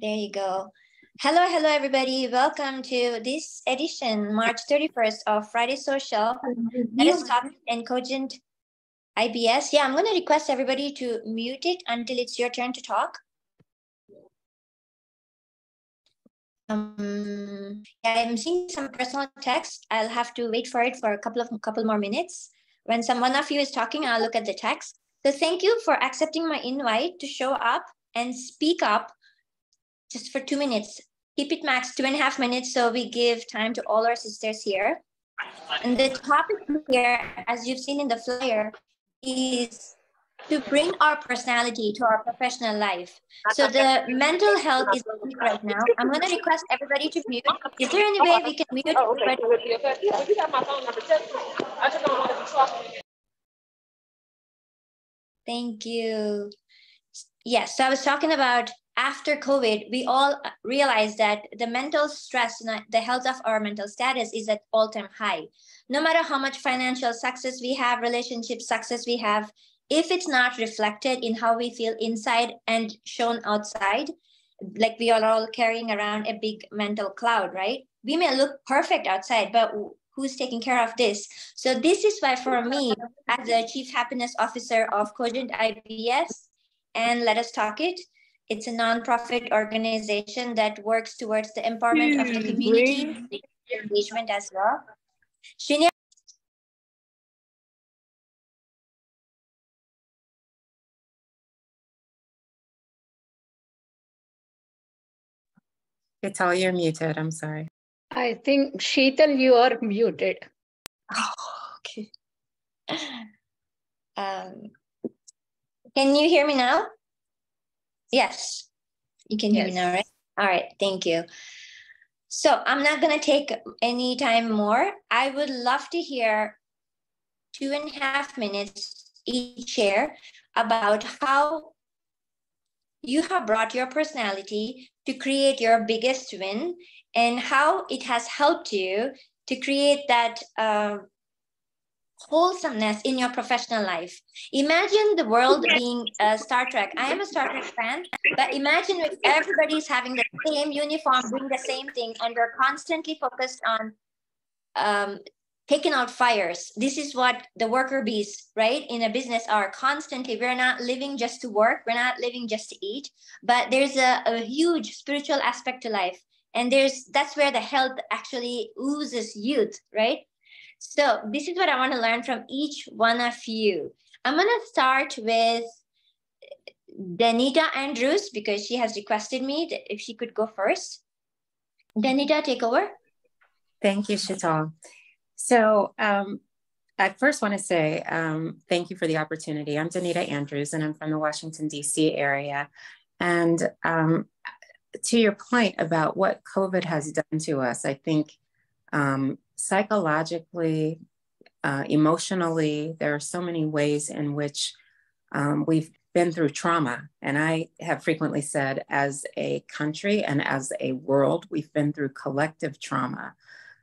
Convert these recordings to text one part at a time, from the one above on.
There you go. Hello, everybody. Welcome to this edition, March 31st of Friday Social. Let us talk and Cogent IBS. Yeah, I'm going to request everybody to mute it until it's your turn to talk. I'm seeing some personal text. I'll have to wait for it for a couple more minutes. When one of you is talking, I'll look at the text. So thank you for accepting my invite to show up and speak up just for 2 minutes. Keep it max 2.5 minutes so we give time to all our sisters here. And the topic here, as you've seen in the flyer, is to bring our personality to our professional life. So the mental health is weak right now. I'm going to request everybody to mute. Is there any way we can mute everybody? Thank you. Yes, so I was talking about after COVID, we all realized that the mental stress and the health of our mental status is at all-time high. No matter how much financial success we have, relationship success we have, if it's not reflected in how we feel inside and shown outside, like we are all carrying around a big mental cloud, right? We may look perfect outside, but who's taking care of this? So this is why for me, as the Chief Happiness Officer of Cogent IBS, and Let Us Talk It, it's a nonprofit organization that works towards the empowerment of the community, engagement as well. Shinya. It's all you're muted. I'm sorry. I think Sheetal, you are muted. Oh, okay. Can you hear me now? Yes, you can hear me now, right? All right, thank you. So I'm not going to take any time more. I would love to hear 2.5 minutes each share about how you have brought your personality to create your biggest win and how it has helped you to create that wholesomeness in your professional life. Imagine the world being Star Trek. I am a Star Trek fan, but imagine if everybody's having the same uniform, doing the same thing, and we're constantly focused on taking out fires. This is what the worker bees, right, in a business are constantly. We're not living just to work. We're not living just to eat, but there's a huge spiritual aspect to life. And that's where the health actually oozes youth, right? So this is what I want to learn from each one of you. I'm going to start with Danita Andrews because she has requested me if she could go first. Danita, take over. Thank you, Sheetal. So I first want to say thank you for the opportunity. I'm Danita Andrews, and I'm from the Washington, D.C. area. And to your point about what COVID has done to us, I think psychologically, emotionally, there are so many ways in which we've been through trauma. And I have frequently said, as a country and as a world, we've been through collective trauma.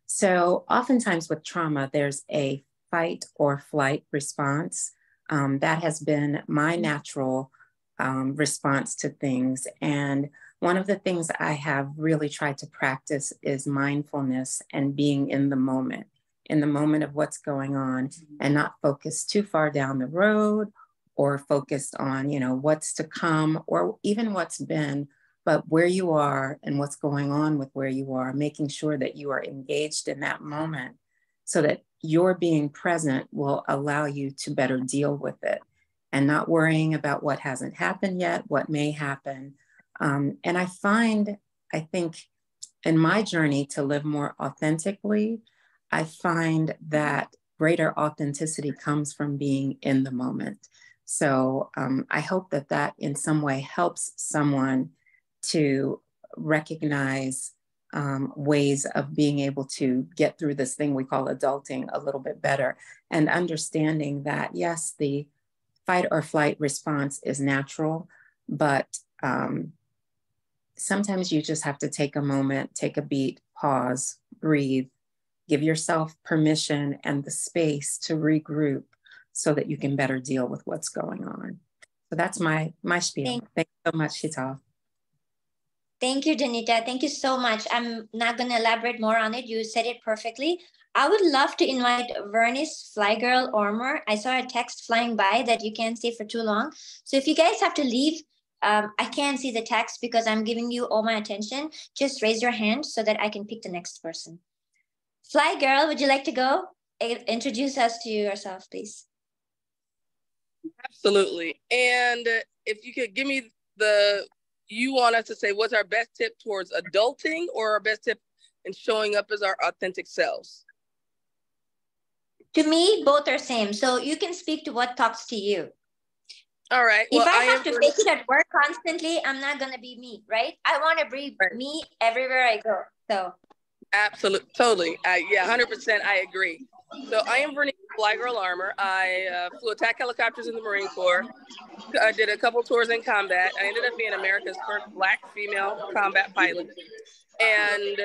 So oftentimes with trauma, there's a fight or flight response. That has been my natural response to things. And one of the things I have really tried to practice is mindfulness and being in the moment of what's going on, and not focus too far down the road or focused on, what's to come or even what's been, but where you are and what's going on with where you are, making sure that you are engaged in that moment so that your being present will allow you to better deal with it and not worrying about what hasn't happened yet, what may happen. And I think in my journey to live more authentically, I find that greater authenticity comes from being in the moment. So I hope that in some way helps someone to recognize ways of being able to get through this thing we call adulting a little bit better, and understanding that, yes, the fight or flight response is natural, but sometimes you just have to take a moment, take a beat, pause, breathe, give yourself permission and the space to regroup so that you can better deal with what's going on. So that's my spiel. Thank you so much, Sheetal. Thank you, Danita. Thank you so much. I'm not going to elaborate more on it. You said it perfectly. I would love to invite Vernice Flygirl Ormer. I saw a text flying by that you can't stay for too long. So if you guys have to leave, I can't see the text because I'm giving you all my attention. Just raise your hand so that I can pick the next person. Fly Girl, would you like to go? Introduce us to yourself, please. Absolutely. And if you could give me you want us to say what's our best tip towards adulting or our best tip in showing up as our authentic selves? To me, both are same. So you can speak to what talks to you. All right. Well, if I have to fake it at work constantly, I'm not going to be me, right? I want to be me everywhere I go. So. Absolutely. Totally. Yeah, 100% I agree. So I am Vernice Flygirl Armor. I flew attack helicopters in the Marine Corps. I did a couple tours in combat. I ended up being America's first Black female combat pilot. And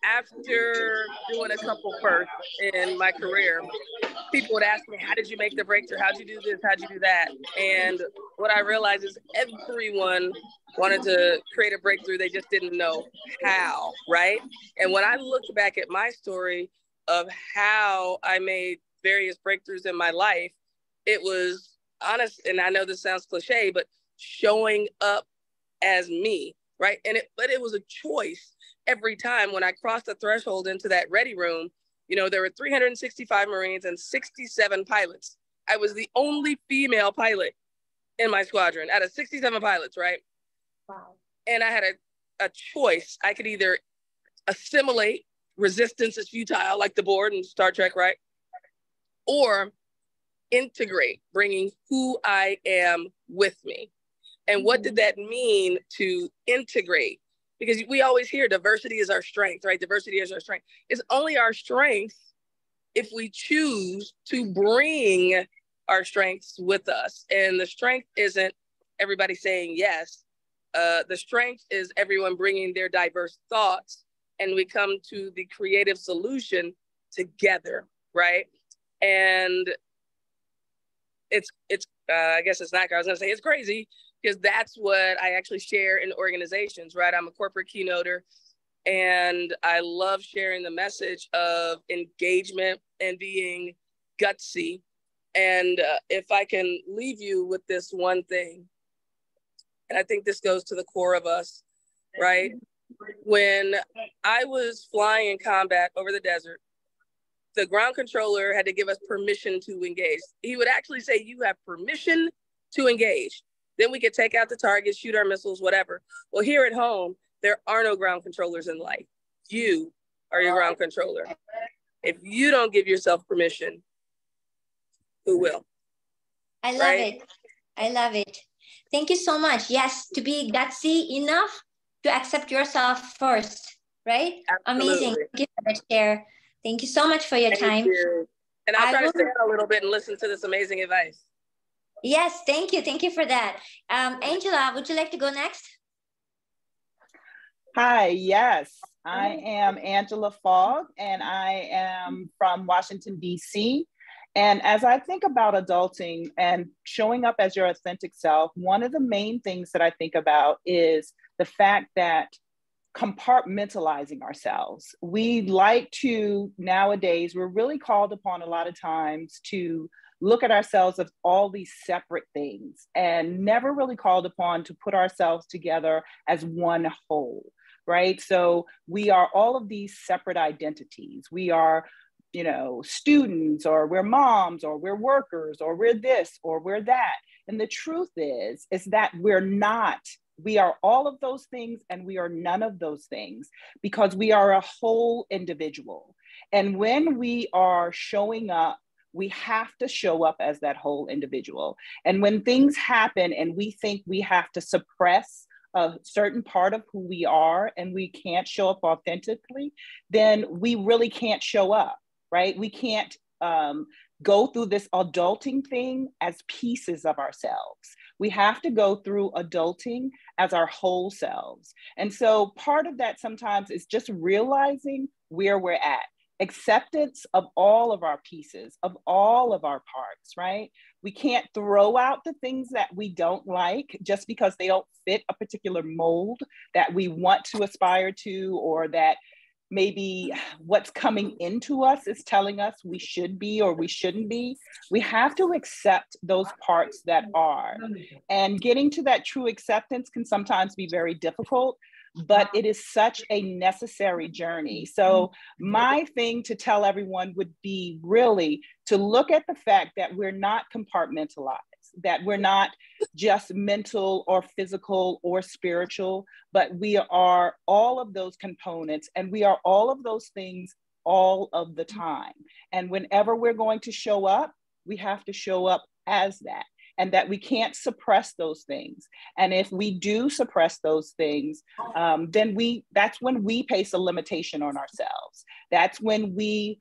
after doing a couple firsts in my career, people would ask me, how did you make the breakthrough? How'd you do this? How'd you do that? And what I realized is everyone wanted to create a breakthrough. They just didn't know how, right? And when I looked back at my story of how I made various breakthroughs in my life, it was honest, and I know this sounds cliche, but showing up as me, right? But it was a choice every time when I crossed the threshold into that ready room. You know, there were 365 Marines and 67 pilots. I was the only female pilot in my squadron out of 67 pilots, right? Wow. And I had a choice. I could either assimilate, resistance is futile, like the board in Star Trek, right? Or integrate, bringing who I am with me. And what did that mean to integrate? Because we always hear diversity is our strength, right? Diversity is our strength. It's only our strength if we choose to bring our strengths with us. And the strength isn't everybody saying yes. The strength is everyone bringing their diverse thoughts, and we come to the creative solution together, right? And it's I guess it's not, I was gonna say it's crazy, because that's what I actually share in organizations, right? I'm a corporate keynoter, and I love sharing the message of engagement and being gutsy. And if I can leave you with this one thing, and I think this goes to the core of us, right? When I was flying in combat over the desert, the ground controller had to give us permission to engage. He would actually say, you have permission to engage. Then we could take out the target, shoot our missiles, whatever. Well, here at home, there are no ground controllers in life. You are your ground controller. If you don't give yourself permission, who will? I love it. I love it. Thank you so much. Yes, to be gutsy enough to accept yourself first, right? Absolutely. Amazing. Thank you for that share. Thank you so much for your time. You. And I'll try to stay out a little bit and listen to this amazing advice. Yes, thank you. Thank you for that. Angela, would you like to go next? Hi, yes. I am Angela Fogg, and I am from Washington, D.C. And as I think about adulting and showing up as your authentic self, one of the main things that I think about is the fact that compartmentalizing ourselves. We like to, nowadays, we're really called upon a lot of times to look at ourselves as all these separate things, and never really called upon to put ourselves together as one whole, right? So we are all of these separate identities. We are, you know, students, or we're moms, or we're workers, or we're this, or we're that. And the truth is that we're not. We are all of those things, and we are none of those things, because we are a whole individual. And when we are showing up, we have to show up as that whole individual. And when things happen and we think we have to suppress a certain part of who we are and we can't show up authentically, then we really can't show up, right? We can't go through this adulting thing as pieces of ourselves. We have to go through adulting as our whole selves. And so part of that sometimes is just realizing where we're at. Acceptance of all of our pieces, of all of our parts, right? We can't throw out the things that we don't like just because they don't fit a particular mold that we want to aspire to, or that maybe what's coming into us is telling us we should be or we shouldn't be. We have to accept those parts that are. And getting to that true acceptance can sometimes be very difficult, but it is such a necessary journey. So my thing to tell everyone would be really to look at the fact that we're not compartmentalized, that we're not just mental or physical or spiritual, but we are all of those components, and we are all of those things all of the time. And whenever we're going to show up, we have to show up as that, and that we can't suppress those things. And if we do suppress those things, then that's when we place a limitation on ourselves. That's when we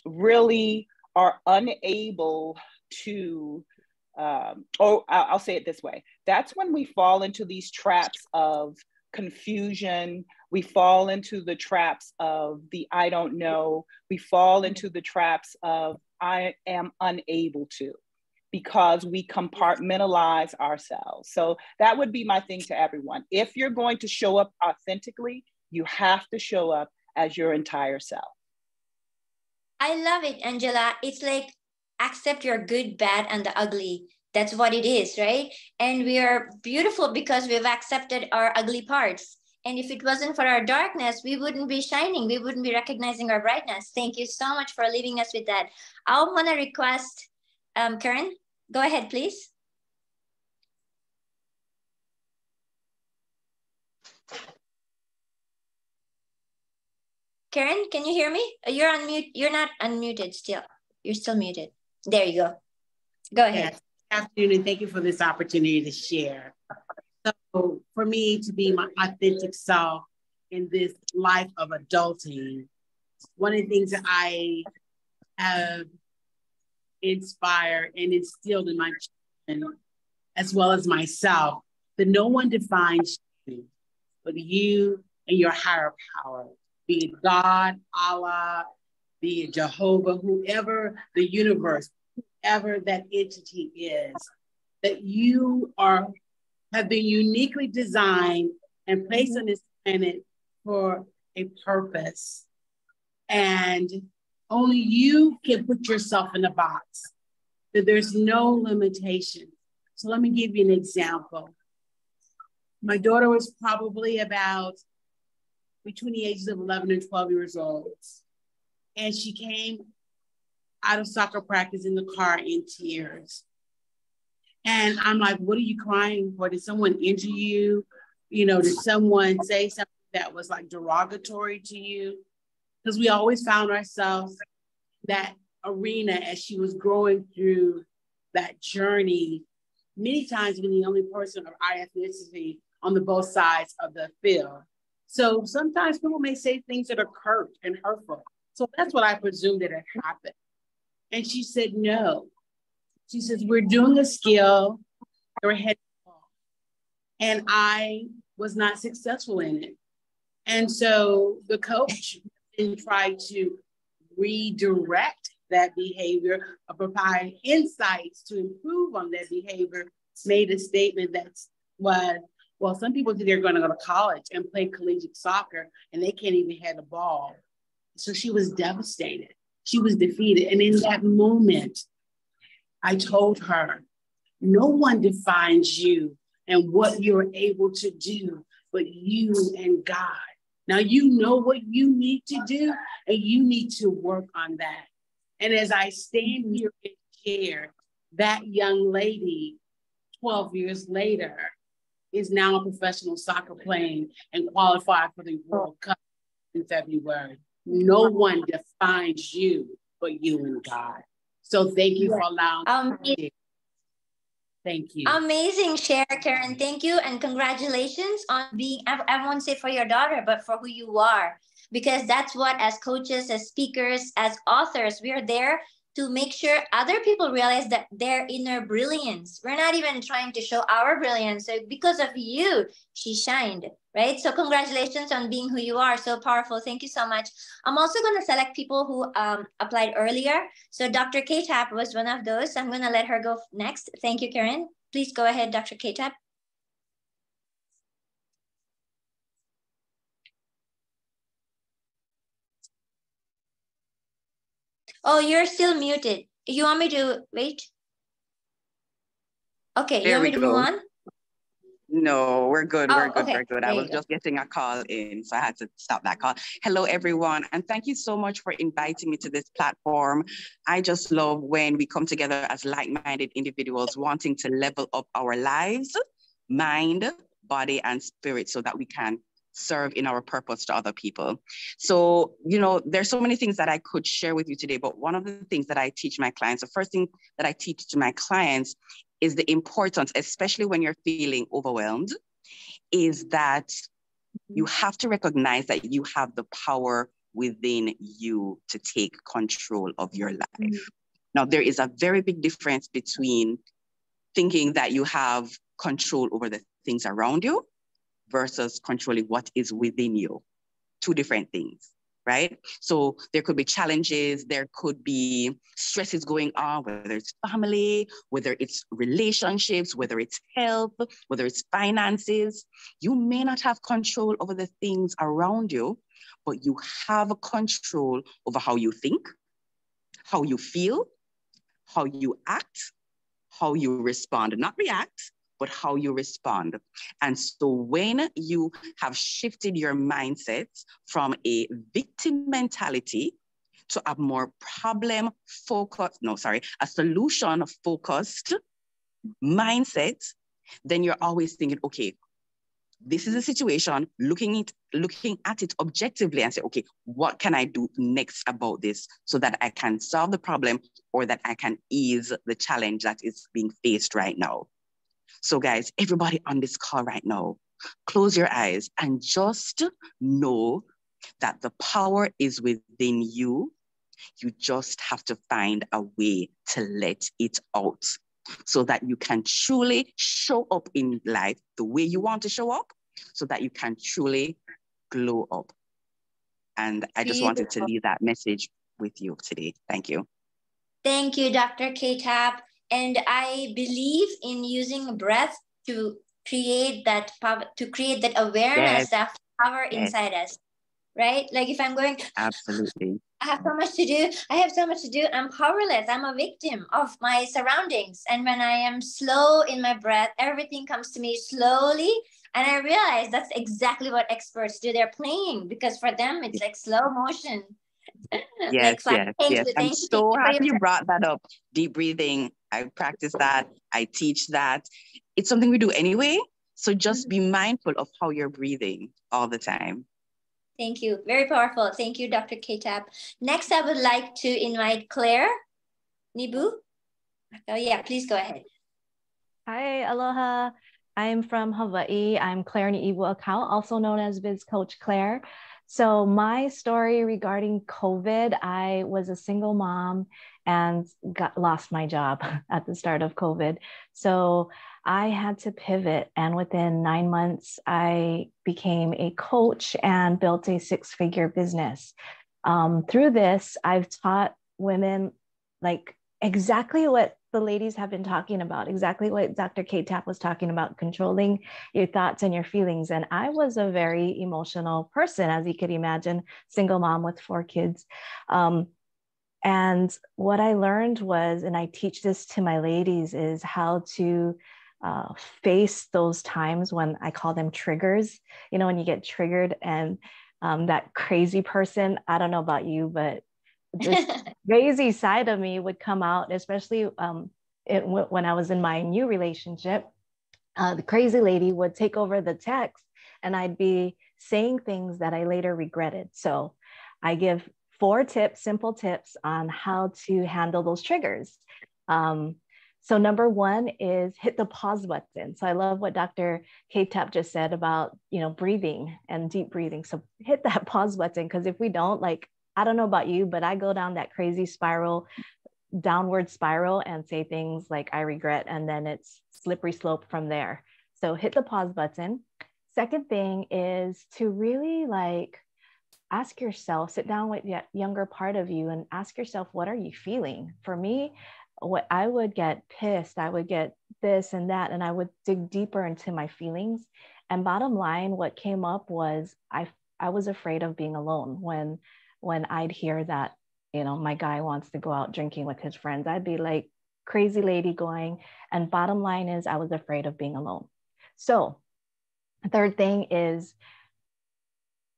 really are unable to, or I'll say it this way, that's when we fall into these traps of confusion. We fall into the traps of the I don't know. We fall into the traps of I am unable to, because we compartmentalize ourselves. So that would be my thing to everyone. If you're going to show up authentically, you have to show up as your entire self. I love it, Angela. It's like accept your good, bad, and the ugly. That's what it is, right? And we are beautiful because we've accepted our ugly parts. And if it wasn't for our darkness, we wouldn't be shining. We wouldn't be recognizing our brightness. Thank you so much for leaving us with that. I want to request, Karen, go ahead, please. Karen, can you hear me? You're on mute. You're not unmuted still. You're still muted. There you go. Go ahead. Yes. Good afternoon, and thank you for this opportunity to share. So for me to be my authentic self in this life of adulting, one of the things that I have inspired and instilled in my children, as well as myself, that no one defines you, but you and your higher power, be it God, Allah, be it Jehovah, whoever the universe, whoever that entity is, that you have been uniquely designed and placed on this planet for a purpose. And only you can put yourself in a box, that there's no limitation. So let me give you an example. My daughter was probably about between the ages of 11 and 12 years old. And she came out of soccer practice in the car in tears. And I'm like, what are you crying for? Did someone injure you? You know, did someone say something that was like derogatory to you? Because we always found ourselves that arena as she was growing through that journey, many times being the only person of our ethnicity on the both sides of the field. So sometimes people may say things that are curt and hurtful. So that's what I presumed that had happened. And she said, no. She says, we're doing a skill, we're heading off. And I was not successful in it. And so the coach tried to redirect that behavior or provide insights to improve on that behavior, made a statement that was, well, some people think they're going to go to college and play collegiate soccer and they can't even head a ball. So she was devastated. She was defeated. And in that moment, I told her, no one defines you and what you're able to do, but you and God. Now, you know what you need to do, and you need to work on that. And as I stand here and share, that young lady, 12 years later, is now a professional soccer playing and qualified for the World Cup in February. No one defines you but you and God. So thank you for allowing me. Thank you. Amazing share, Karen. Thank you. And congratulations on being, I won't say for your daughter, but for who you are. Because that's what, as coaches, as speakers, as authors, we are there to make sure other people realize that their inner brilliance. We're not even trying to show our brilliance. So because of you, she shined, right? So congratulations on being who you are. So powerful. Thank you so much. I'm also going to select people who applied earlier. So Dr. K-Tap was one of those. So I'm going to let her go next. Thank you, Karen. Please go ahead, Dr. K-Tap. Oh, you're still muted. You want me to wait? Okay, you want me to move on? No, we're good. Oh, we're good. okay. We're good. There I you was go. just getting a call in, so I had to stop that call. Hello, everyone. And thank you so much for inviting me to this platform. I just love when we come together as like-minded individuals wanting to level up our lives, mind, body, and spirit so that we can serve in our purpose to other people. So, you know, there's so many things that I could share with you today, but one of the things that I teach my clients, the first thing that I teach to my clients is the importance, especially when you're feeling overwhelmed, is that you have to recognize that you have the power within you to take control of your life. Now, there is a very big difference between thinking that you have control over the things around you versus controlling what is within you. Two different things, right? So there could be challenges, there could be stresses going on, whether it's family, whether it's relationships, whether it's health, whether it's finances. You may not have control over the things around you, but you have control over how you think, how you feel, how you act, how you respond, not react, but how you respond. And so when you have shifted your mindset from a victim mentality to a more a solution focused mindset, then you're always thinking, okay, this is a situation, looking at it objectively and say, okay, what can I do next about this so that I can solve the problem or that I can ease the challenge that is being faced right now. So guys, everybody on this call right now, close your eyes and just know that the power is within you. You just have to find a way to let it out so that you can truly show up in life the way you want to show up, so that you can truly glow up. And I just wanted to leave that message with you today. Thank you. Thank you, Dr. K-Tap. And I believe in using breath to create that power, to create that awareness, that power inside us, right? Like if I'm going, absolutely, I have so much to do. I have so much to do. I'm powerless. I'm a victim of my surroundings. And when I am slow in my breath, everything comes to me slowly. And I realize that's exactly what experts do. They're playing because for them, it's like slow motion. Yes, like, yes. I'm so happy you brought that up. Deep breathing. I practice that. I teach that. It's something we do anyway. So just be mindful of how you're breathing all the time. Thank you. Very powerful. Thank you, Dr. K-Tap. Next, I would like to invite Claire Nibu. Oh, yeah, please go ahead. Hi, aloha. I'm from Hawaii. I'm Claire Ni'iwu Akau, also known as Biz Coach Claire. So my story regarding COVID, I was a single mom and lost my job at the start of COVID. So I had to pivot, and within 9 months, I became a coach and built a 6-figure business. Through this, I've taught women like exactly what the ladies have been talking about, exactly what Dr. K-Tap was talking about, controlling your thoughts and your feelings. And I was a very emotional person, as you could imagine, single mom with 4 kids. And what I learned was, and I teach this to my ladies, is how to face those times when I call them triggers. You know, when you get triggered and that crazy person, I don't know about you, but this crazy side of me would come out, especially when I was in my new relationship. The crazy lady would take over the text and I'd be saying things that I later regretted. So I give 4 tips, simple tips on how to handle those triggers. So number 1 is hit the pause button. So I love what Dr. K-Tap just said about, you know, breathing and deep breathing. So hit that pause button, because if we don't, like, I don't know about you, but I go down that crazy spiral downward spiral and say things like I regret, and then it's slippery slope from there. So hit the pause button. Second thing is to really like ask yourself, sit down with the younger part of you and ask yourself, what are you feeling? For me, what I would get pissed, I would get this and that, and I would dig deeper into my feelings. And bottom line, what came up was I was afraid of being alone. When I'd hear that, you know, my guy wants to go out drinking with his friends, I'd be like, crazy lady going. And bottom line is I was afraid of being alone. So third thing is,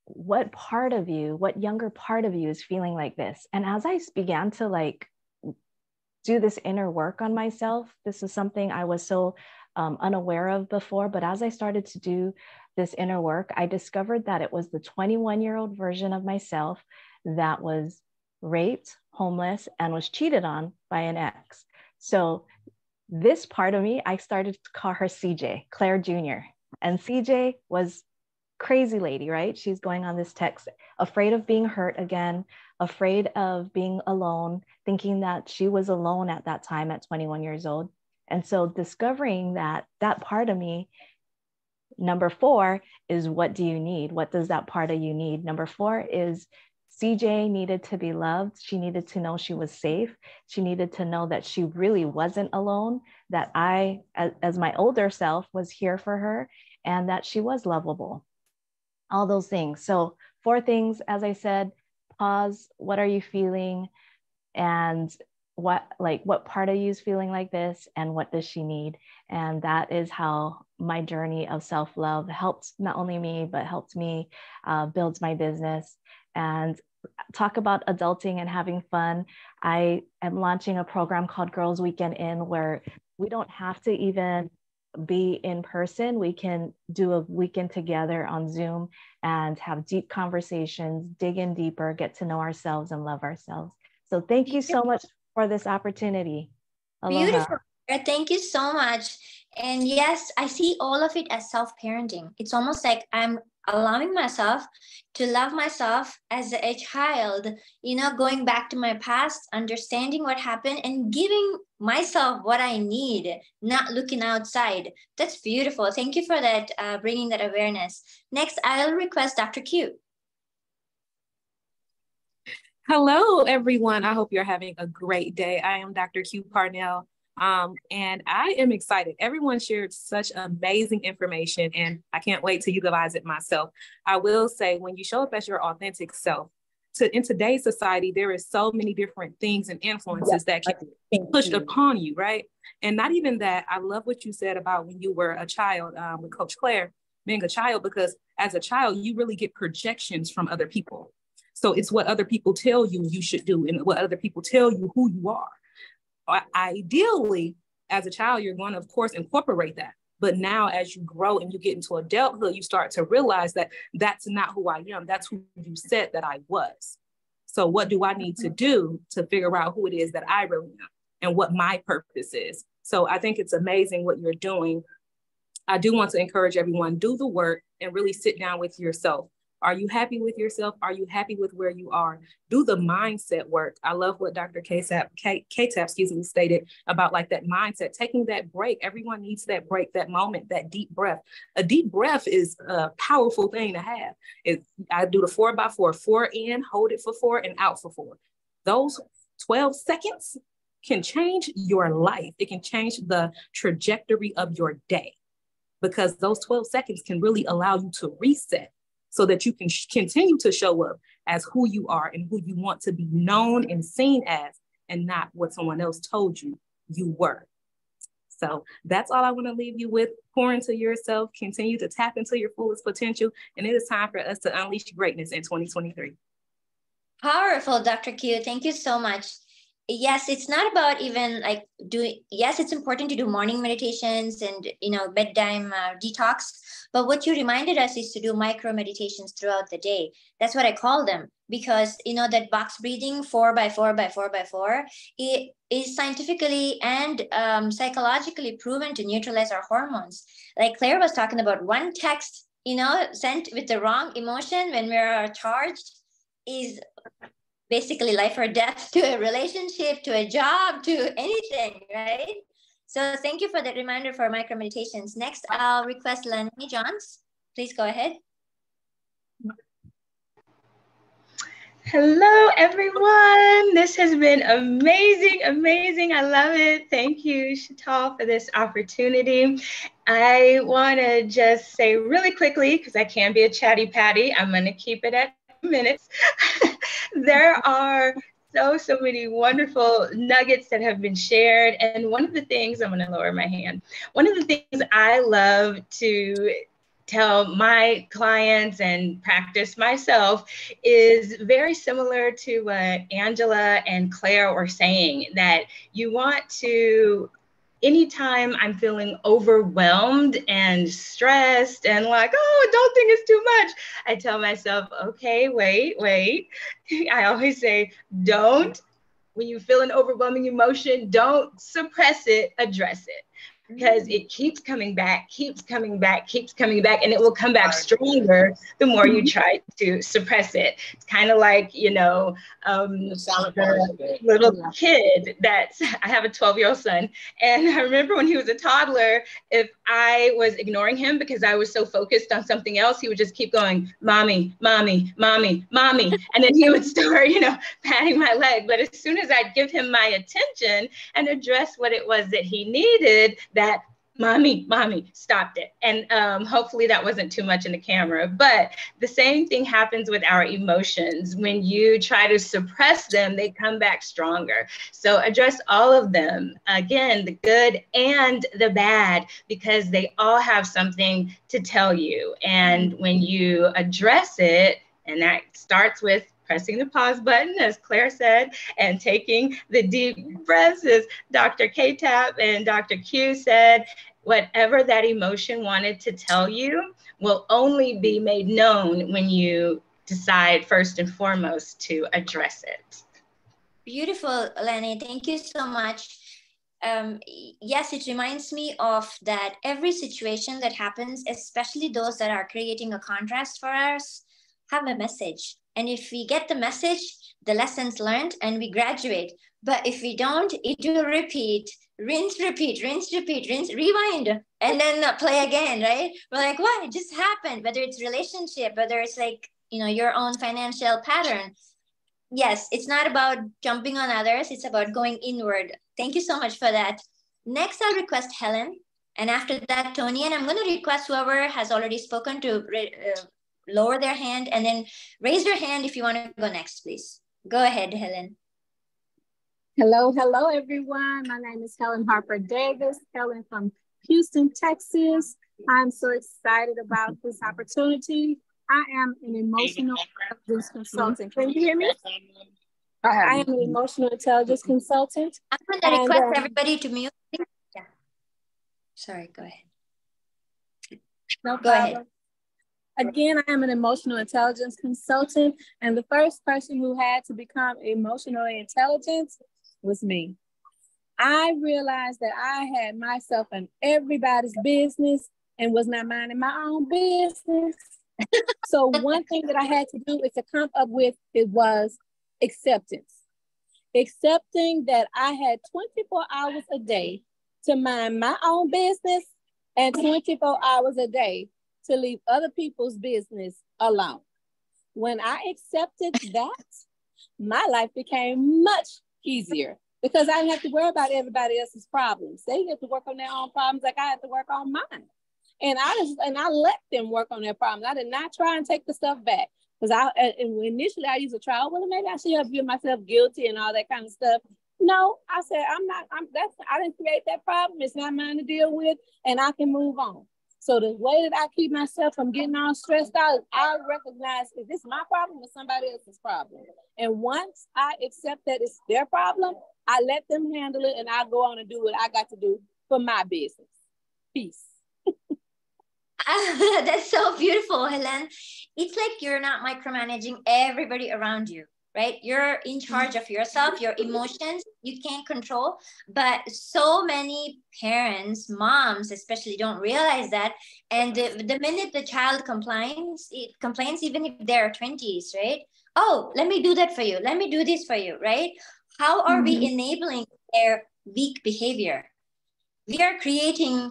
what part of you, what younger part of you is feeling like this? And as I began to like do this inner work on myself, this is something I was so unaware of before, but as I started to do this inner work, I discovered that it was the 21-year-old version of myself that was raped, homeless, and was cheated on by an ex. So this part of me, I started to call her CJ, Claire Jr. And CJ was crazy lady, right? She's going on this text, afraid of being hurt again, afraid of being alone, thinking that she was alone at that time at 21 years old. And so discovering that part of me, number 4 is, what do you need? What does that part of you need? Number 4 is CJ needed to be loved. She needed to know she was safe. She needed to know that she really wasn't alone, that I, as my older self, was here for her, and that she was lovable. All those things. So 4 things, as I said: pause, what are you feeling? And what part of you is feeling like this? And what does she need? And that is how my journey of self-love helped not only me, but helped me build my business. And talk about adulting and having fun. I am launching a program called Girls Weekend In, where we don't have to even be in person. We can do a weekend together on Zoom and have deep conversations, dig in deeper, get to know ourselves and love ourselves. So thank you so much for this opportunity. Aloha. Beautiful. Thank you so much. And yes, I see all of it as self-parenting. It's almost like I'm allowing myself to love myself as a child, you know, going back to my past, understanding what happened and giving myself what I need, not looking outside. That's beautiful. Thank you for that, bringing that awareness. Next, I'll request Dr. Q. Hello, everyone. I hope you're having a great day. I am Dr. Q Parnell, and I am excited. Everyone shared such amazing information, and I can't wait to utilize it myself. I will say, when you show up as your authentic self, in today's society, there is so many different things and influences that can be pushed upon you, right? And not even that. I love what you said about when you were a child with Coach Claire, being a child, because as a child, you really get projections from other people. So it's what other people tell you you should do and what other people tell you who you are. Ideally, as a child, you're going to, of course, incorporate that. But now as you grow and you get into adulthood, you start to realize that that's not who I am. That's who you said that I was. So what do I need to do to figure out who it is that I really am and what my purpose is? So I think it's amazing what you're doing. I do want to encourage everyone, do the work and really sit down with yourself. Are you happy with yourself? Are you happy with where you are? Do the mindset work. I love what Dr. K-Tap, stated about like that mindset, taking that break. Everyone needs that break, that moment, that deep breath. A deep breath is a powerful thing to have. I do the 4x4, 4 in, hold it for 4 and out for 4. Those 12 seconds can change your life. It can change the trajectory of your day, because those 12 seconds can really allow you to reset, so that you can continue to show up as who you are and who you want to be known and seen as, and not what someone else told you you were. So that's all I want to leave you with. Pour into yourself, continue to tap into your fullest potential, and it is time for us to unleash greatness in 2023. Powerful, Dr. Q. Thank you so much. Yes, it's not about even like doing, yes, it's important to do morning meditations and, you know, bedtime detox. But what you reminded us is to do micro meditations throughout the day. That's what I call them, because, you know, that box breathing 4x4x4x4, it is scientifically and psychologically proven to neutralize our hormones. Like Claire was talking about, one text, you know, sent with the wrong emotion when we're charged is basically life or death to a relationship, to a job, to anything, right? So thank you for that reminder for micro meditations. Next, I'll request Lenny Johns. Please go ahead. Hello, everyone. This has been amazing, amazing. I love it. Thank you, Shital, for this opportunity. I want to just say really quickly, because I can be a chatty patty, I'm going to keep it at 2 minutes. There are so many wonderful nuggets that have been shared. And one of the things, I'm going to lower my hand. One of the things I love to tell my clients and practice myself is very similar to what Angela and Claire were saying, that you want to, anytime I'm feeling overwhelmed and stressed and like, oh, don't think it's too much, I tell myself, okay, wait. I always say, don't, when you feel an overwhelming emotion, don't suppress it, address it. Because it keeps coming back, and it will come back stronger the more you try to suppress it. It's kind of like, you know, the little kid that's, I have a 12-year-old son, and I remember when he was a toddler, if I was ignoring him because I was so focused on something else, he would just keep going, mommy, mommy, mommy, mommy. And then he would start, you know, patting my leg. But as soon as I'd give him my attention and address what it was that he needed, that mommy stopped it. And hopefully that wasn't too much in the camera, but the same thing happens with our emotions. When you try to suppress them, they come back stronger. So address all of them. Again, the good and the bad, because they all have something to tell you. And when you address it, and that starts with pressing the pause button, as Claire said, and taking the deep breaths, as Dr. K-Tap and Dr. Q said, whatever that emotion wanted to tell you will only be made known when you decide first and foremost to address it. Beautiful, Lenny. Thank you so much. Yes, it reminds me of that every situation that happens, especially those that are creating a contrast for us, have a message. And if we get the message, the lessons learned, and we graduate. But if we don't, it will repeat, rinse, repeat, rinse, repeat, rinse, rewind, and then play again, right? We're like, what? It just happened. Whether it's relationship, whether it's like, you know, your own financial pattern. Yes, it's not about jumping on others. It's about going inward. Thank you so much for that. Next, I'll request Helen. And after that, Tony. And I'm going to request whoever has already spoken to lower their hand and then raise your hand if you want to go next, please. Go ahead, Helen. Hello, everyone. My name is Helen Harper Davis, Helen from Houston, Texas. I'm so excited about this opportunity. I am an emotional intelligence consultant. Can you hear me? I am an emotional intelligence consultant. I'm going to request everybody to mute. Yeah. Sorry, go ahead. No, go ahead. Again, I am an emotional intelligence consultant, and the first person who had to become emotionally intelligent was me. I realized that I had myself in everybody's business and was not minding my own business. So one thing that I had to do is to come up with, it was acceptance. Accepting that I had 24 hours a day to mind my own business and 24 hours a day to leave other people's business alone. When I accepted that, my life became much easier because I didn't have to worry about everybody else's problems. They had to work on their own problems like I had to work on mine. And I let them work on their problems. I did not try and take the stuff back. Because initially I used to try, well, maybe I should have given myself guilty and all that kind of stuff. No, I said, I didn't create that problem. It's not mine to deal with, and I can move on. So the way that I keep myself from getting all stressed out, I recognize, is this my problem or somebody else's problem? And once I accept that it's their problem, I let them handle it and I go on and do what I got to do for my business. Peace. That's so beautiful, Helen. It's like you're not micromanaging everybody around you, right? You're in charge of yourself, your emotions, you can't control. But so many parents, moms especially, don't realize that. And the minute the child complains even if they're 20s, right? oh, let me do that for you. Let me do this for you, right? How are we enabling their weak behavior? We are creating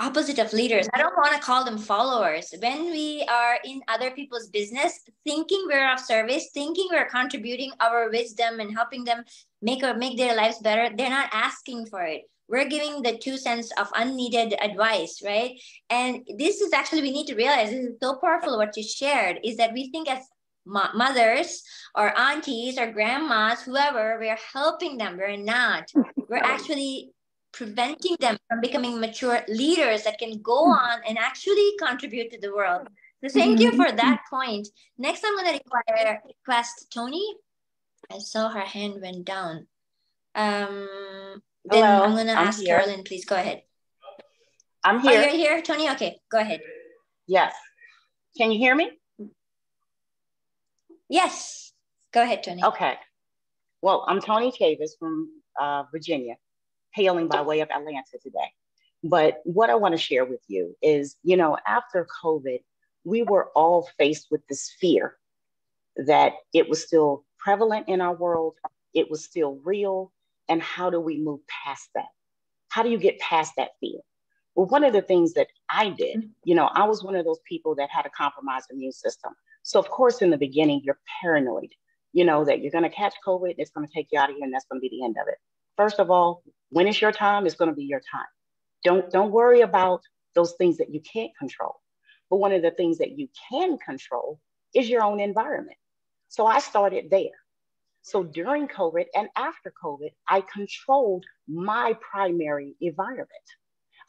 opposite of leaders. I don't want to call them followers. When we are in other people's business, thinking we're of service, thinking we're contributing our wisdom and helping them make their lives better, they're not asking for it. We're giving the 2 cents of unneeded advice, right? And this is actually, we need to realize, this is so powerful what you shared, is that we think as mothers or aunties or grandmas, whoever, we're helping them. We're not. We're actually preventing them from becoming mature leaders that can go on and actually contribute to the world. So thank you for that point. Next, I'm going to request Tony. I saw her hand went down. Then Hello, I'm going to ask here. Carolyn, please go ahead. I'm here. Oh, you're here, Tony? Okay, go ahead. Yes. Can you hear me? Yes. Go ahead, Tony. Okay. Well, I'm Tony Chavis from Virginia, hailing by way of Atlanta today. But what I want to share with you is, you know, after COVID, we were all faced with this fear that it was still prevalent in our world, it was still real, and how do we move past that? How do you get past that fear? Well, one of the things that I did, you know, I was one of those people that had a compromised immune system. So of course, in the beginning, you're paranoid, you know, that you're going to catch COVID, it's going to take you out of here, and that's going to be the end of it. First of all, when it's your time, it's going to be your time. Don't worry about those things that you can't control. But one of the things that you can control is your own environment. So I started there. So during COVID and after COVID, I controlled my primary environment.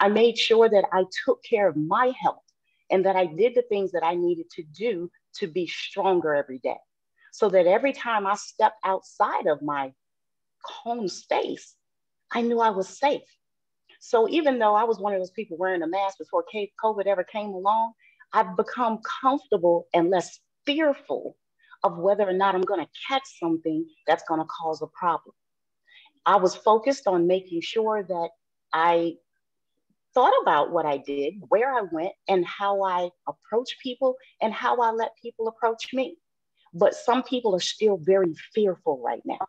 I made sure that I took care of my health and that I did the things that I needed to do to be stronger every day. So that every time I stepped outside of my home space, I knew I was safe. So even though I was one of those people wearing a mask before COVID ever came along, I've become comfortable and less fearful of whether or not I'm going to catch something that's going to cause a problem. I was focused on making sure that I thought about what I did, where I went, and how I approach people and how I let people approach me. But some people are still very fearful right now.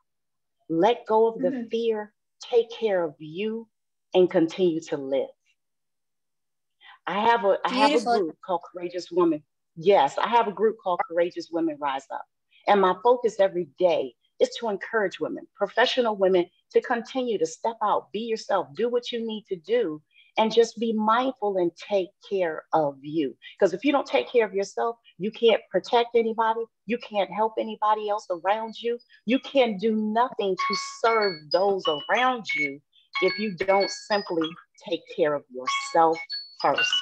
Let go of the fear, take care of you, and continue to live. I have a group called Courageous Women. Yes, I have a group called Courageous Women Rise Up. And my focus every day is to encourage women, professional women, to continue to step out, be yourself, do what you need to do, and just be mindful and take care of you. Because if you don't take care of yourself, you can't protect anybody, you can't help anybody else around you, you can do nothing to serve those around you if you don't simply take care of yourself first.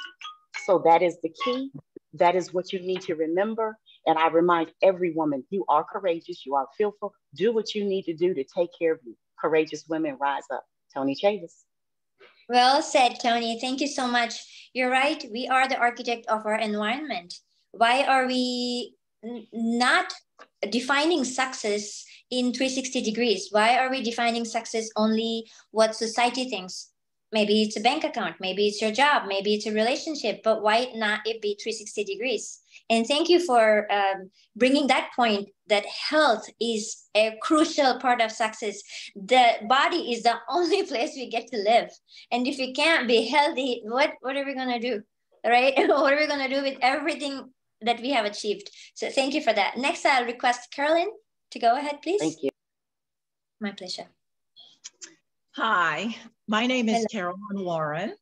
So that is the key. That is what you need to remember. And I remind every woman, you are courageous, you are fearful, do what you need to do to take care of you. Courageous Women Rise Up. Tony Chavis. Well said, Tony. Thank you so much. You're right. We are the architect of our environment. Why are we not defining success in 360 degrees? Why are we defining success only what society thinks? Maybe it's a bank account, maybe it's your job, maybe it's a relationship, but why not it be 360 degrees? And thank you for bringing that point, that health is a crucial part of success. The body is the only place we get to live. And if we can't be healthy, what are we going to do, right? What are we going to do with everything that we have achieved? So thank you for that. Next, I'll request Carolyn to go ahead, please. Thank you. My pleasure. Hi, my name is Carolyn Warren,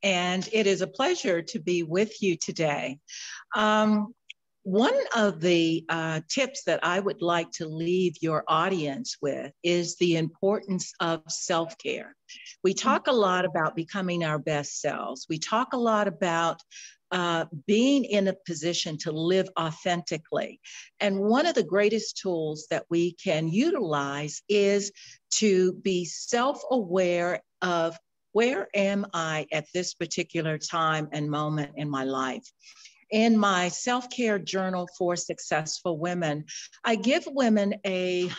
and it is a pleasure to be with you today. One of the tips that I would like to leave your audience with is the importance of self-care. We talk a lot about becoming our best selves. We talk a lot about being in a position to live authentically. And one of the greatest tools that we can utilize is to be self-aware of where am I at this particular time and moment in my life. In my self-care journal for successful women, I give women a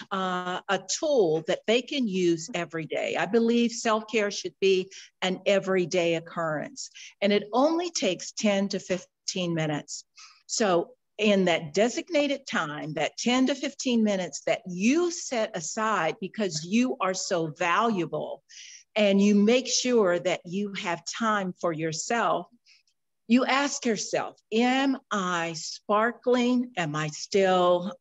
tool that they can use every day. I believe self-care should be an everyday occurrence, and it only takes 10 to 15 minutes. So in that designated time, that 10 to 15 minutes that you set aside because you are so valuable, and you make sure that you have time for yourself, you ask yourself, am I sparkling? Am I still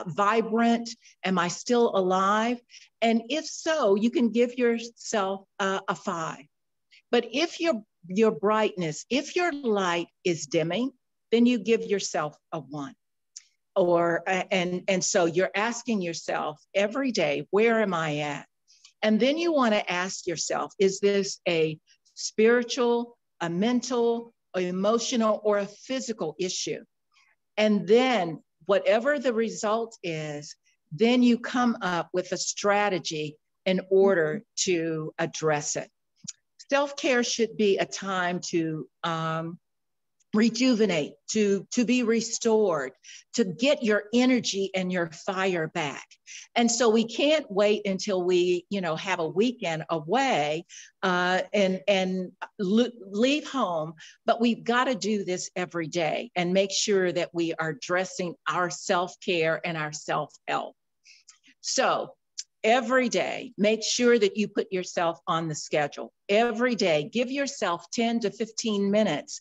vibrant? Am I still alive? And if so, you can give yourself a 5. But if your brightness, if your light is dimming, then you give yourself a 1. And so you're asking yourself every day, where am I at? And then you want to ask yourself, is this a spiritual, a mental, an emotional, or a physical issue? And then whatever the result is, then you come up with a strategy in order to address it. Self-care should be a time to rejuvenate, to be restored, to get your energy and your fire back. And so we can't wait until we, have a weekend away and leave home, but we've got to do this every day and make sure that we are addressing our self-care and our self-help. So every day, make sure that you put yourself on the schedule. Every day, give yourself 10 to 15 minutes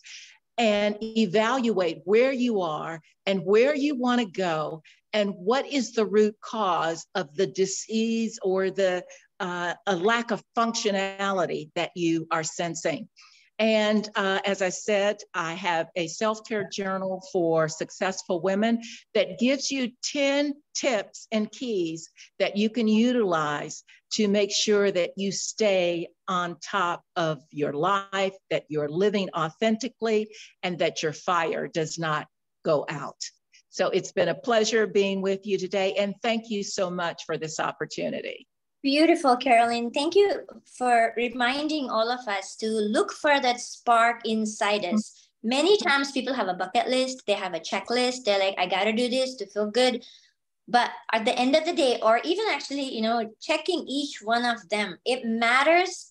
and evaluate where you are and where you want to go and what is the root cause of the disease or the a lack of functionality that you are sensing. And as I said, I have a self-care journal for successful women that gives you 10 tips and keys that you can utilize to make sure that you stay on top of your life, that you're living authentically, and that your fire does not go out. So it's been a pleasure being with you today, and thank you so much for this opportunity. Beautiful, Carolyn. Thank you for reminding all of us to look for that spark inside us. Many times people have a bucket list, they have a checklist, they're like, I gotta do this to feel good. But at the end of the day, or even actually, checking each one of them, it matters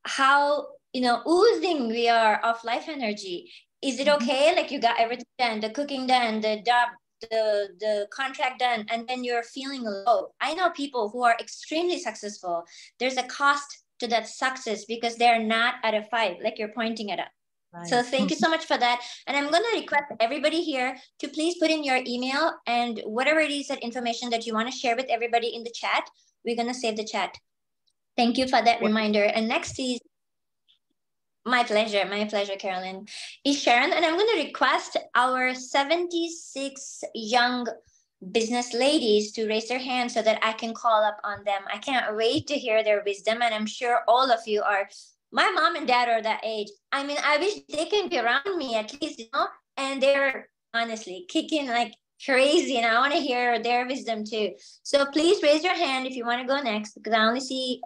how, oozing we are of life energy. Is it okay? Like you got everything done, the cooking done, the job, the contract done, and then you're feeling low. I know people who are extremely successful. There's a cost to that success because they're not at a 5, like you're pointing it out. Right. So thank you so much for that. And I'm going to request everybody here to please put in your email and whatever it is, that information that you want to share with everybody in the chat. We're going to save the chat. Thank you for that reminder. And next is my pleasure, Carolyn, is Sharon. And I'm going to request our 76 young business ladies to raise their hands so that I can call up on them. I can't wait to hear their wisdom. And I'm sure all of you are, my mom and dad are that age. I mean, I wish they can be around me at least, and they're honestly kicking like crazy, and I want to hear their wisdom too. So please raise your hand if you want to go next, because I only see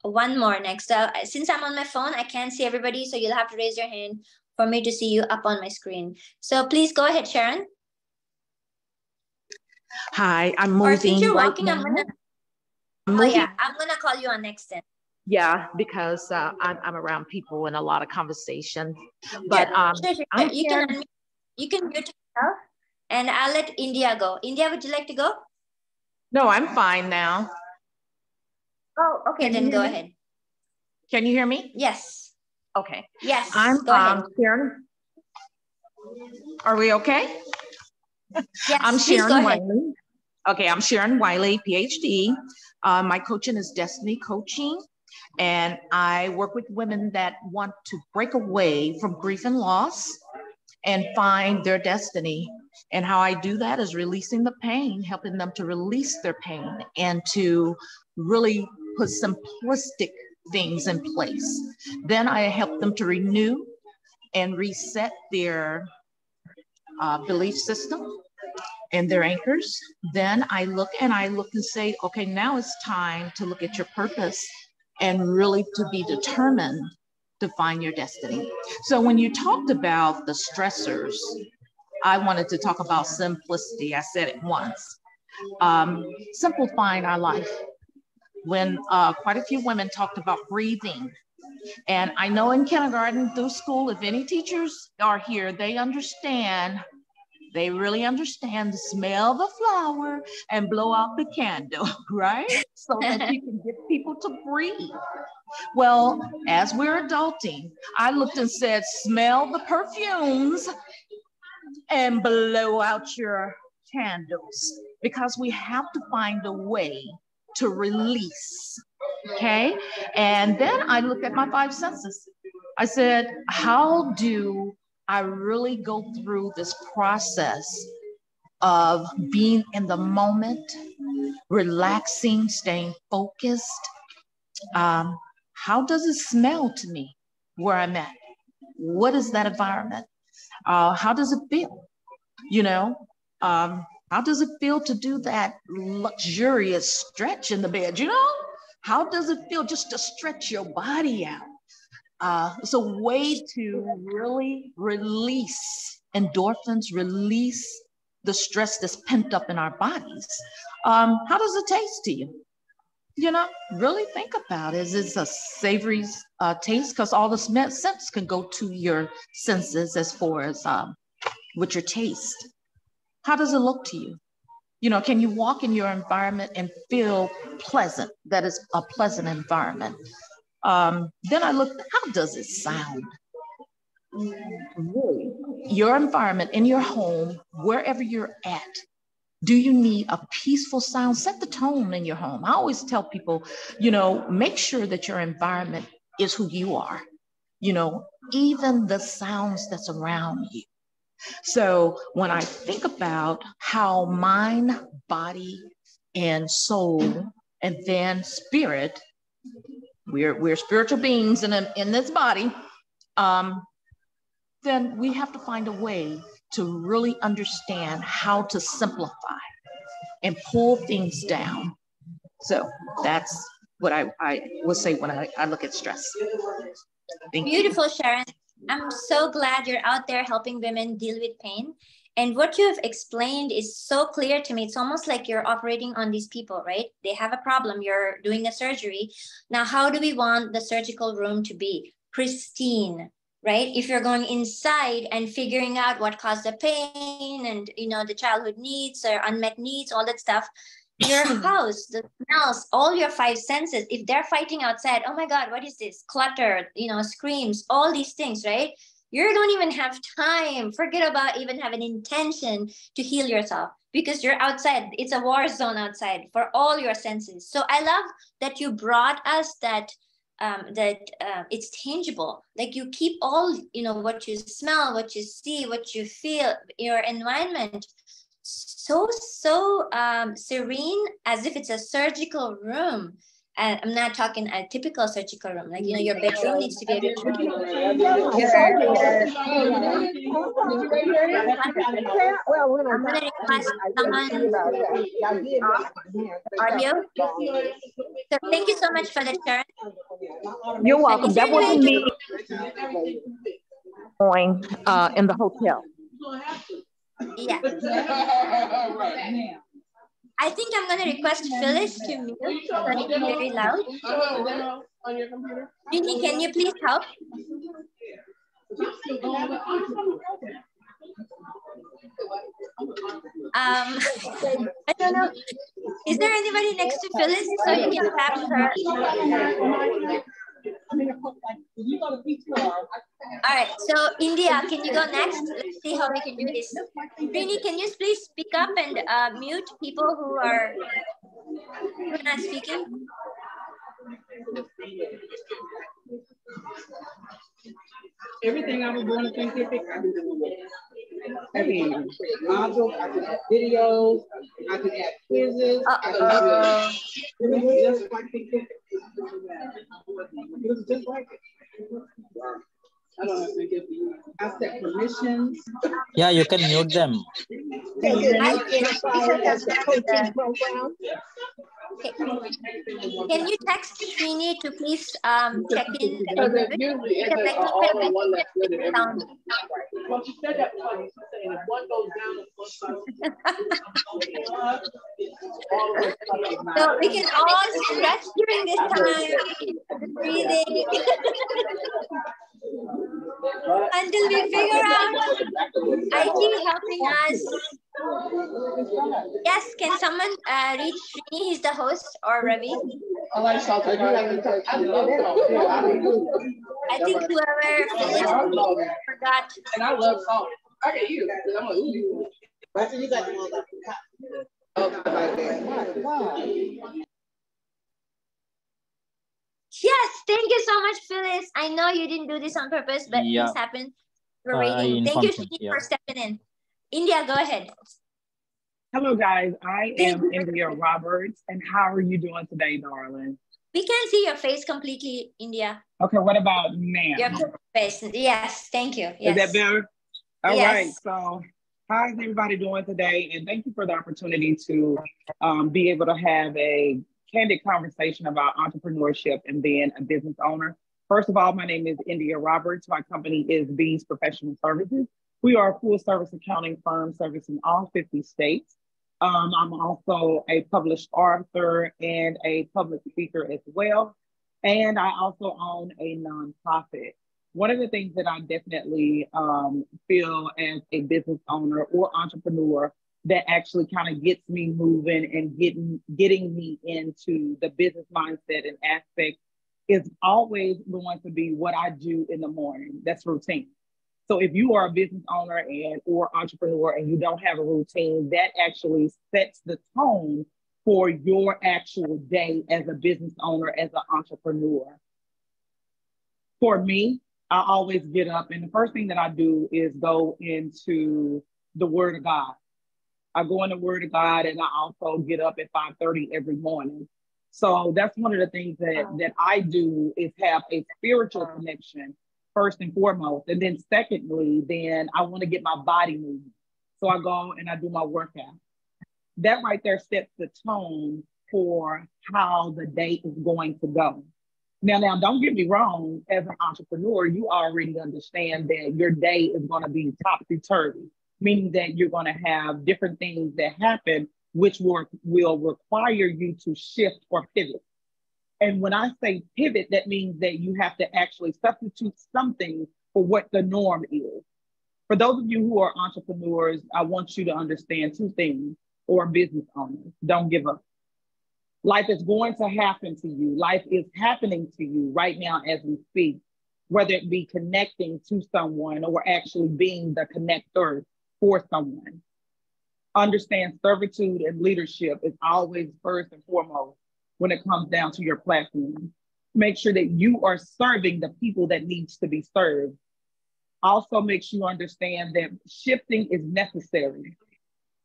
one more next. Since I'm on my phone, I can't see everybody, so you'll have to raise your hand for me to see you up on my screen. So please go ahead, Sharon. Hi, I'm moving. Or since you're right walking, now. I'm gonna call you on next then. Yeah, because I'm around people and a lot of conversation. But sure. You can mute yourself. And I'll let India go. India, would you like to go? No, I'm fine now. Oh, okay, then go ahead. Can you hear me? Yes. Okay. Yes, I'm go ahead. Sharon. Are we okay? Yes, I'm Sharon go ahead. Wiley. Okay, I'm Sharon Wiley, PhD. My coaching is Destiny Coaching. And I work with women that want to break away from grief and loss and find their destiny. And how I do that is releasing the pain, helping them to release their pain and to really put simplistic things in place. Then I help them to renew and reset their belief system and their anchors. Then I look and say, okay, now it's time to look at your purpose and really to be determined to find your destiny. So when you talked about the stressors, I wanted to talk about simplicity. I said it once. Simplifying our life. When quite a few women talked about breathing. And I know in kindergarten through school, if any teachers are here, they understand They really understand to smell the flower and blow out the candle, right? So that you can get people to breathe. Well, as we're adulting, I looked and said, smell the perfumes and blow out your candles, because we have to find a way to release, okay? And then I looked at my 5 senses. I said, how do I really go through this process of being in the moment, relaxing, staying focused? How does it smell to me where I'm at? What is that environment? How does it feel? You know, how does it feel to do that luxurious stretch in the bed? You know, how does it feel just to stretch your body out? It's a way to really release endorphins, release the stress that's pent up in our bodies. How does it taste to you? You know, really think about it. Is it a savory taste? Because all the scents can go to your senses as far as with your taste. How does it look to you? You know, can you walk in your environment and feel pleasant? That is a pleasant environment. Then I looked, how does it sound? Really, your environment in your home, wherever you're at, do you need a peaceful sound? Set the tone in your home. I always tell people, you know, make sure that your environment is who you are, you know, even the sounds that's around you. So when I think about how mind, body, and soul, and then spirit, we're spiritual beings in this body, then we have to find a way to really understand how to simplify and pull things down. So that's what I will say when I look at stress. Beautiful, Sharon. I'm so glad you're out there helping women deal with pain. And what you've explained is so clear to me. It's almost like you're operating on these people, right? They have a problem. You're doing a surgery. Now, how do we want the surgical room to be? Pristine, right? If you're going inside and figuring out what caused the pain and, you know, the childhood needs or unmet needs, all that stuff, your house, the smells, all your 5 senses, if they're fighting outside, oh my God, what is this? Clutter, you know, screams, all these things, right? You don't even have time. Forget about even having intention to heal yourself because you're outside. It's a war zone outside for all your senses. So I love that you brought us that it's tangible. Like you keep all, you know, what you smell, what you see, what you feel, your environment so serene, as if it's a surgical room. And I'm not talking a typical surgical room. Like, you know, your bedroom needs to be a good I'm gonna request someone audio. So thank you so much for the turn. You're welcome. That wasn't me. Going in the hotel. Yeah. I think I'm going to request Phyllis to mute so it's very loud. Rini, can you please help? I don't know. Is there anybody next to Phyllis so you can tap her? All right, so India, can you go next? Let's see how we can do this. Rini, can you please speak up and mute people who are not speaking? Everything I was doing in scientific, I do I mean, modules, I could add videos, I could add quizzes. It was just like it was just like it. I don't know if they give you. I set permissions. Yeah, you can mute them. Can you text Srini to please check in? So we can all stretch during this time. Breathing. until we figure out IT helping us. Yes, can someone reach Srini? He's the host, or Ravi? I think whoever Phyllis forgot. And I love salt. I can eat it. I'm gonna eat it. But you got the one like Yes, thank you so much, Phyllis. I know you didn't do this on purpose, but things happen. We're waiting. Thank you, Srini, for stepping in. India, go ahead. Hello, guys. I am India Roberts, and how are you doing today, darling? We can see your face completely, India. Okay, what about now? Your face. Yes, thank you. Yes. Is that better? All yes. right. So, how's everybody doing today? And thank you for the opportunity to be able to have a candid conversation about entrepreneurship and being a business owner. First of all, my name is India Roberts. My company is Bees Professional Services. We are a full service accounting firm servicing all 50 states. I'm also a published author and a public speaker as well. And I also own a nonprofit. One of the things that I definitely feel as a business owner or entrepreneur that actually kind of gets me moving and getting me into the business mindset and aspect is always going to be what I do in the morning. That's routine. So if you are a business owner or entrepreneur and you don't have a routine, that actually sets the tone for your actual day as a business owner, as an entrepreneur. For me, I always get up and the first thing that I do is go into the Word of God. I go in the Word of God and I also get up at 5:30 every morning. So that's one of the things that I do is have a spiritual connection first and foremost. And then secondly, then I want to get my body moving. So I go and I do my workout. That right there sets the tone for how the day is going to go. Now, don't get me wrong, as an entrepreneur, you already understand that your day is going to be topsy-turvy, meaning that you're going to have different things that happen, which will require you to shift or pivot. And when I say pivot, that means that you have to actually substitute something for what the norm is. For those of you who are entrepreneurs, I want you to understand two things, or business owners. Don't give up. Life is going to happen to you. Life is happening to you right now as we speak, whether it be connecting to someone or actually being the connector for someone. Understand servitude and leadership is always first and foremost when it comes down to your platform. Make sure that you are serving the people that needs to be served. Also make sure you understand that shifting is necessary.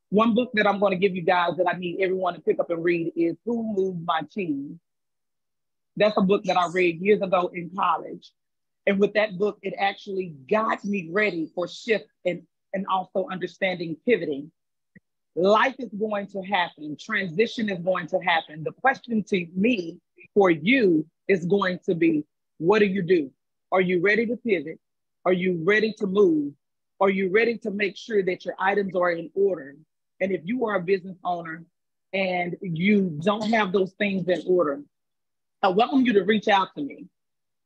One book that I'm going to give you guys that I need everyone to pick up and read is Who Moved My Cheese? That's a book that I read years ago in college. And with that book, it actually got me ready for shift and also understanding pivoting. Life is going to happen. Transition is going to happen. The question to me for you is going to be, what do you do? Are you ready to pivot? Are you ready to move? Are you ready to make sure that your items are in order? And if you are a business owner and you don't have those things in order, I welcome you to reach out to me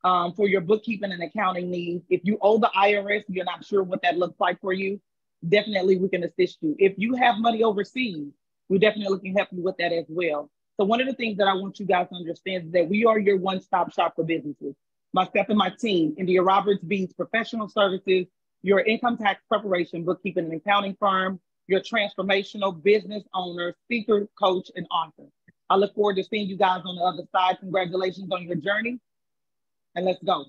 for your bookkeeping and accounting needs. If you owe the IRS, you're not sure what that looks like for you, definitely we can assist you. If you have money overseas, we definitely can help you with that as well. So one of the things that I want you guys to understand is that we are your one-stop shop for businesses. Myself and my team, India Roberts, Bees Professional Services, your income tax preparation, bookkeeping and accounting firm, your transformational business owner, speaker, coach, and author. I look forward to seeing you guys on the other side. Congratulations on your journey, and let's go.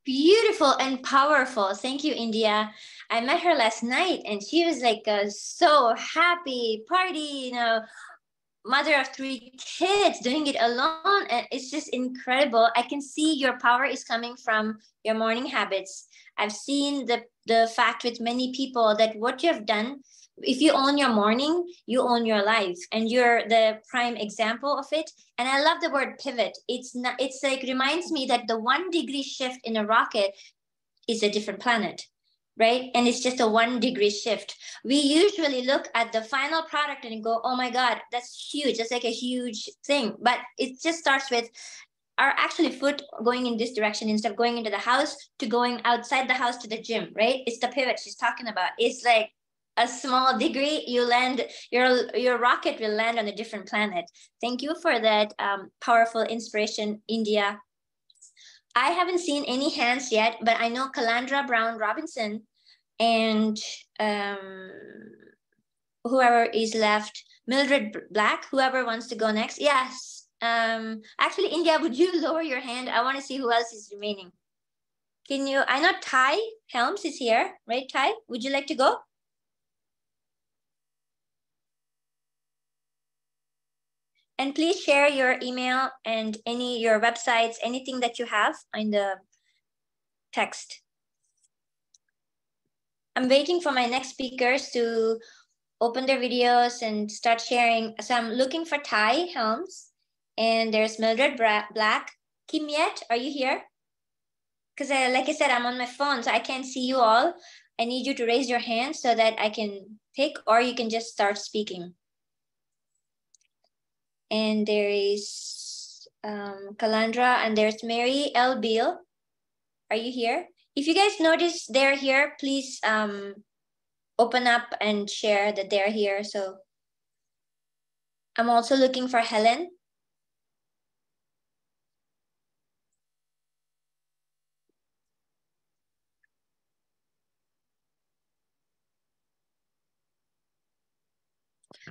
Beautiful and powerful. Thank you, India. I met her last night and she was like so happy, party, mother of 3 kids, doing it alone. And it's just incredible. I can see your power is coming from your morning habits. I've seen the fact with many people that what you have done, if you own your morning, you own your life, and you're the prime example of it. And I love the word pivot. It's like reminds me that the 1 degree shift in a rocket is a different planet, right? And it's just a 1 degree shift. We usually look at the final product and go, oh my God, that's huge. That's like a huge thing. But it just starts with, our actually foot going in this direction instead of going into the house to going outside the house to the gym, right? It's the pivot she's talking about. It's like a small degree, you land, your rocket will land on a different planet. Thank you for that powerful inspiration, India. I haven't seen any hands yet, but I know Calandra Brown Robinson and whoever is left, Mildred Black, whoever wants to go next. Yes. Actually, India, would you lower your hand? I want to see who else is remaining. Can you, I know Ty Helms is here, right? Ty, would you like to go? And please share your email and your websites, anything that you have in the text. I'm waiting for my next speakers to open their videos and start sharing. So I'm looking for Ty Helms, and there's Mildred Black. Kim Yet, are you here? Because like I said, I'm on my phone, so I can't see you all. I need you to raise your hand so that I can pick, or you can just start speaking. And there is Calandra, and there's Mary L. Beal. Are you here? If you guys notice they're here, please open up and share that they're here. So I'm also looking for Helen.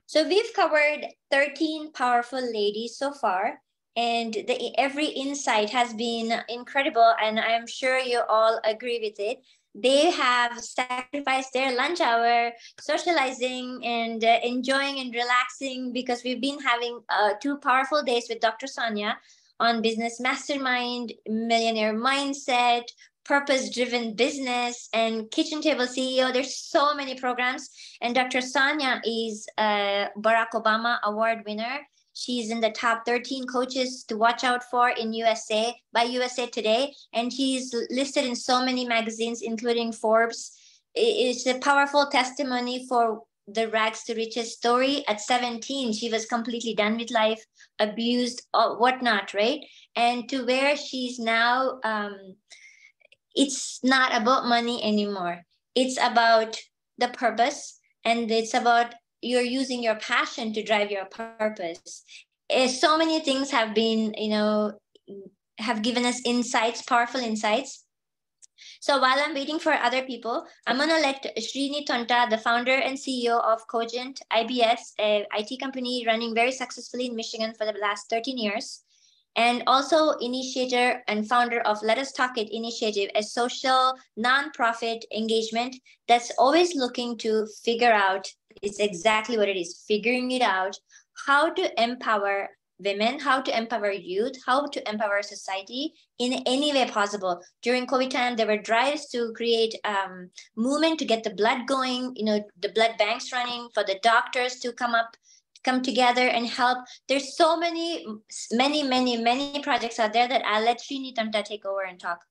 So we've covered 13 powerful ladies so far, and every insight has been incredible, and I'm sure you all agree with it. They have sacrificed their lunch hour, socializing and enjoying and relaxing, because we've been having 2 powerful days with Dr. Sonia on Business Mastermind, Millionaire Mindset, Purpose-Driven Business, and Kitchen Table CEO. There's so many programs. And Dr. Sonia is a Barack Obama Award winner. She's in the top 13 coaches to watch out for in USA by USA Today. And she's listed in so many magazines, including Forbes. It's a powerful testimony for the rags to riches story. At 17, she was completely done with life, abused, or whatnot, right? And to where she's now, it's not about money anymore. It's about the purpose, and it's about you're using your passion to drive your purpose. So many things have been, have given us insights, powerful insights. So while I'm waiting for other people, I'm going to let Srini Tonta, the founder and CEO of Cogent IBS, a IT company running very successfully in Michigan for the last 13 years, and also initiator and founder of Let Us Talk It Initiative, a social nonprofit engagement that's always looking to figure out, it's exactly what it is, figuring it out, how to empower women, how to empower youth, how to empower society in any way possible. During COVID time, there were drives to create movement to get the blood going, the blood banks running, for the doctors to come together and help. There's so many projects out there that I'll let Srini Tamta take over and talk.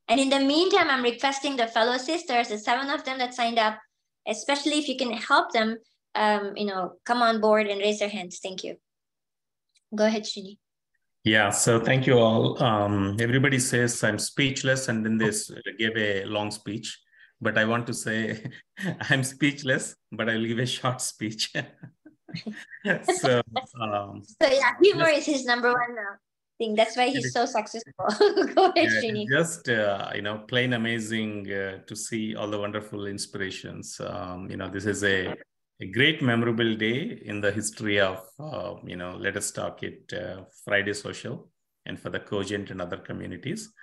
And in the meantime, I'm requesting the fellow sisters, the 7 of them that signed up, especially if you can help them, come on board and raise their hands. Thank you. Go ahead, Srini. Yeah, so thank you all. Everybody says I'm speechless, and then they gave a long speech. But I want to say I'm speechless, but I'll give a short speech. So yeah, humor is his number one thing. That's why he's so successful. Go ahead, Srini. Just plain amazing to see all the wonderful inspirations. This is a great memorable day in the history of Let Us Talk It Friday Social, and for the Cogent and other communities.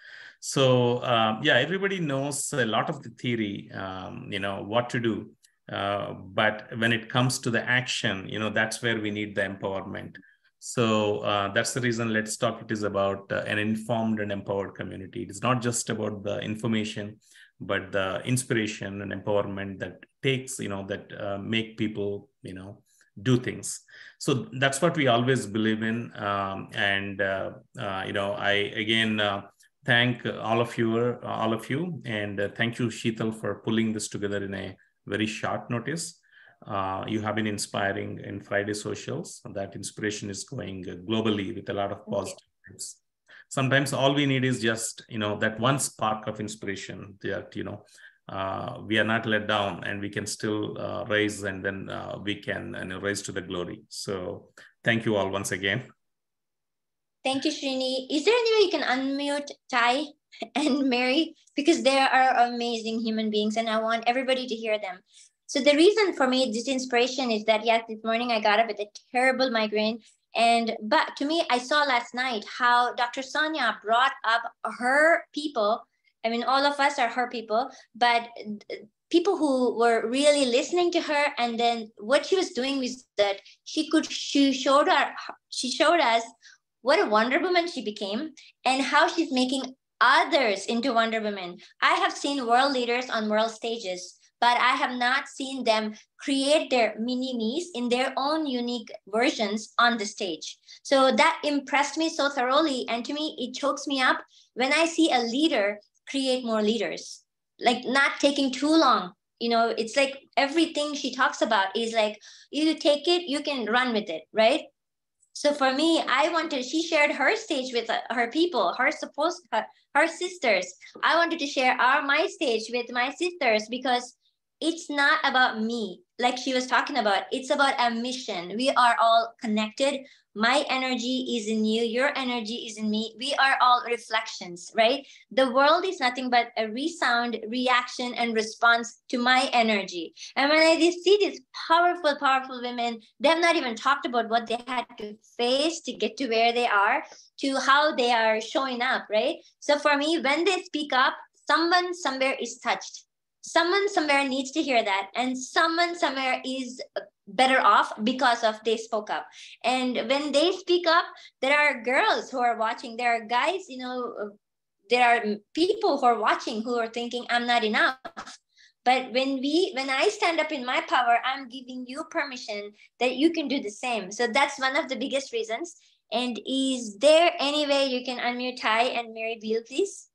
So everybody knows a lot of the theory, what to do. But when it comes to the action, that's where we need the empowerment. So that's the reason Let's Talk It is about an informed and empowered community. It's not just about the information, but the inspiration and empowerment that takes, that make people, do things. So that's what we always believe in. I again thank all of you, and thank you, Sheetal, for pulling this together in a very short notice. You have been inspiring in Friday Socials. That inspiration is going globally with a lot of positives. sometimes all we need is just, that one spark of inspiration that, we are not let down and we can still rise, and then we can rise to the glory. So thank you all once again. Thank you, Srini. Is there any way you can unmute Ty and Mary? Because they are amazing human beings and I want everybody to hear them. So the reason for me, this inspiration is that, yes, this morning I got up with a terrible migraine. But to me, I saw last night how Dr. Sonia brought up her people. I mean, all of us are her people, but people who were really listening to her. And then what she was doing was that she showed us what a Wonder Woman she became and how she's making others into Wonder Women. I have seen world leaders on world stages, but I have not seen them create their mini-me's in their own unique versions on the stage. So that impressed me so thoroughly. And to me, it chokes me up when I see a leader create more leaders, like not taking too long. It's like everything she talks about is like, you take it, you can run with it, right? So for me, she shared her stage with her people, her sisters. I wanted to share my stage with my sisters because it's not about me, like she was talking about. It's about a mission. We are all connected. My energy is in you. Your energy is in me. We are all reflections, right? The world is nothing but a resound, reaction, and response to my energy. And when I see these powerful, powerful women, they have not even talked about what they had to face to get to where they are, to how they are showing up, right? So for me, when they speak up, someone somewhere is touched. Someone somewhere needs to hear that, and someone somewhere is better off because of they spoke up. And when they speak up, there are girls who are watching, there are guys, there are people who are watching who are thinking I'm not enough. But when I stand up in my power, I'm giving you permission that you can do the same. So that's one of the biggest reasons. And is there any way you can unmute Ty and Mary Beal, please?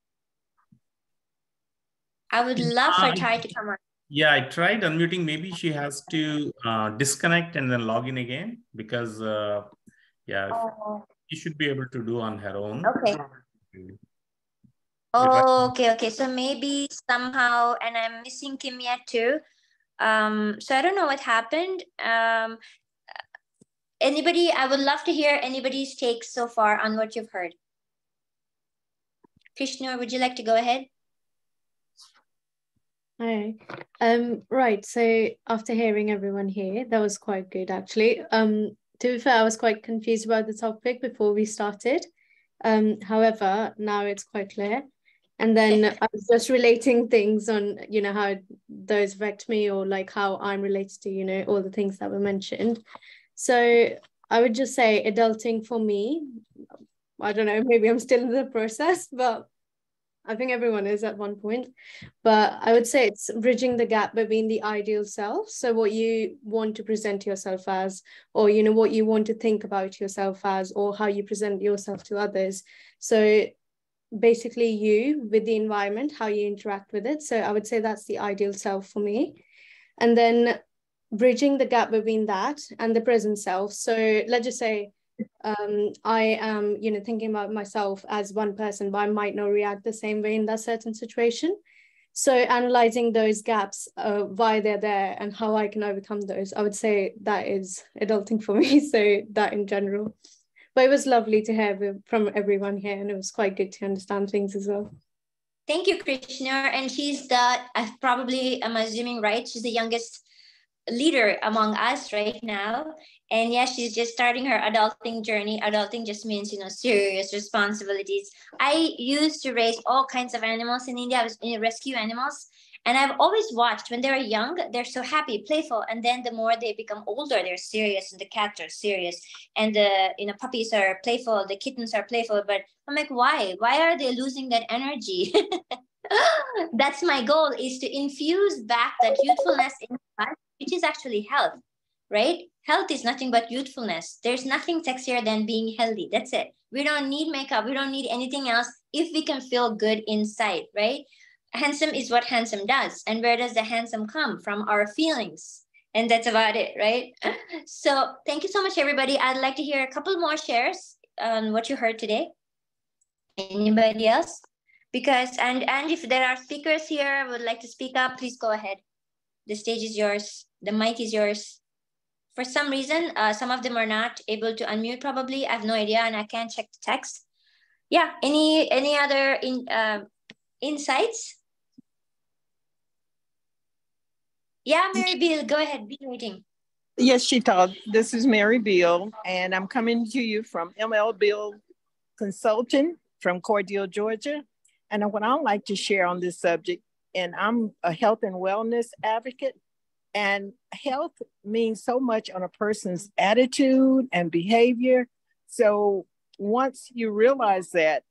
I would love for Ty to come on. Yeah, I tried unmuting. Maybe she has to disconnect and then log in again because, she should be able to do on her own. Okay. Okay. So maybe somehow, and I'm missing Kimia too. So I don't know what happened. Anybody, I would love to hear anybody's takes so far on what you've heard. Krishna, would you like to go ahead? Hi. Right. So after hearing everyone here, that was quite good actually. To be fair, I was quite confused about the topic before we started. However, now it's quite clear. And then I was just relating things on, how those affect me or like how I'm related to, all the things that were mentioned. So I would just say adulting for me, I don't know, maybe I'm still in the process, but I think everyone is at one point, but I would say it's bridging the gap between the ideal self. So what you want to present yourself as, or, what you want to think about yourself as, or how you present yourself to others. So basically you with the environment, how you interact with it. So I would say that's the ideal self for me. And then bridging the gap between that and the present self. So let's just say, I am, thinking about myself as one person, but I might not react the same way in that certain situation. So analyzing those gaps, why they're there and how I can overcome those, I would say that is adulting for me. So that in general, but it was lovely to hear from everyone here, and it was quite good to understand things as well. Thank you, Krishna. And she's probably, I'm assuming, right? She's the youngest leader among us right now. And yeah, she's just starting her adulting journey. Adulting just means, serious responsibilities. I used to raise all kinds of animals in India. I was in rescue animals. And I've always watched when they're young, they're so happy, playful. And then the more they become older, they're serious, and the cats are serious. And the puppies are playful, the kittens are playful. But I'm like, why? Why are they losing that energy? That's my goal, is to infuse back that youthfulness in life, which is actually health, right? Health is nothing but youthfulness. There's nothing sexier than being healthy. That's it. We don't need makeup. We don't need anything else if we can feel good inside, right? Handsome is what handsome does. And where does the handsome come? From our feelings. And that's about it, right? So thank you so much, everybody. I'd like to hear a couple more shares on what you heard today. Anybody else? Because, and if there are speakers here who would like to speak up, please go ahead. The stage is yours. The mic is yours. For some reason, some of them are not able to unmute probably. I have no idea and I can't check the text. Yeah, any other insights? Yeah, Mary Beal, go ahead, be waiting. Yes, Shita, this is Mary Beal, and I'm coming to you from ML Beal Consulting from Cordele, Georgia. And what I'd like to share on this subject, and I'm a health and wellness advocate, and health means so much on a person's attitude and behavior. So once you realize that,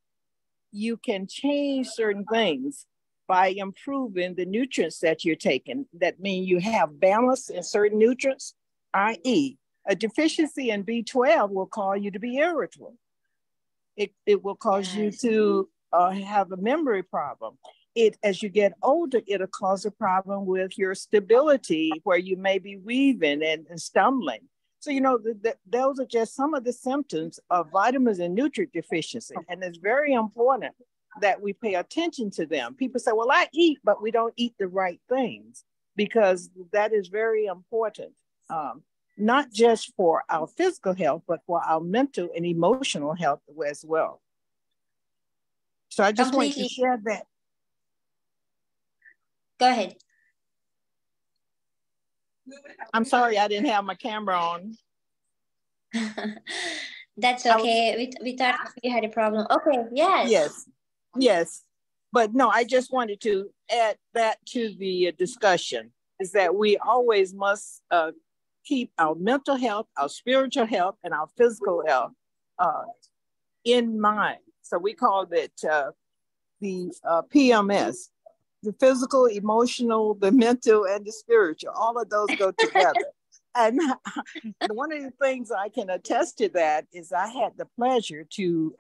you can change certain things by improving the nutrients that you're taking. That means you have balance in certain nutrients, i.e., a deficiency in B12 will cause you to be irritable. It will cause you to have a memory problem. As you get older, it'll cause a problem with your stability where you may be weaving and stumbling. So, you know, those are just some of the symptoms of vitamins and nutrient deficiency. And it's very important that we pay attention to them. People say, well, I eat, but we don't eat the right things, because that is very important, not just for our physical health, but for our mental and emotional health as well. So I just wanted to share that. Go ahead. I'm sorry, I didn't have my camera on. That's okay. We thought we had a problem. Okay, yes. Yes. But no, I just wanted to add that to the discussion, is that we always must keep our mental health, our spiritual health, and our physical health in mind. So we call it the PMS. The physical, emotional, the mental, and the spiritual, all of those go together. And one of the things I can attest to that is I had the pleasure to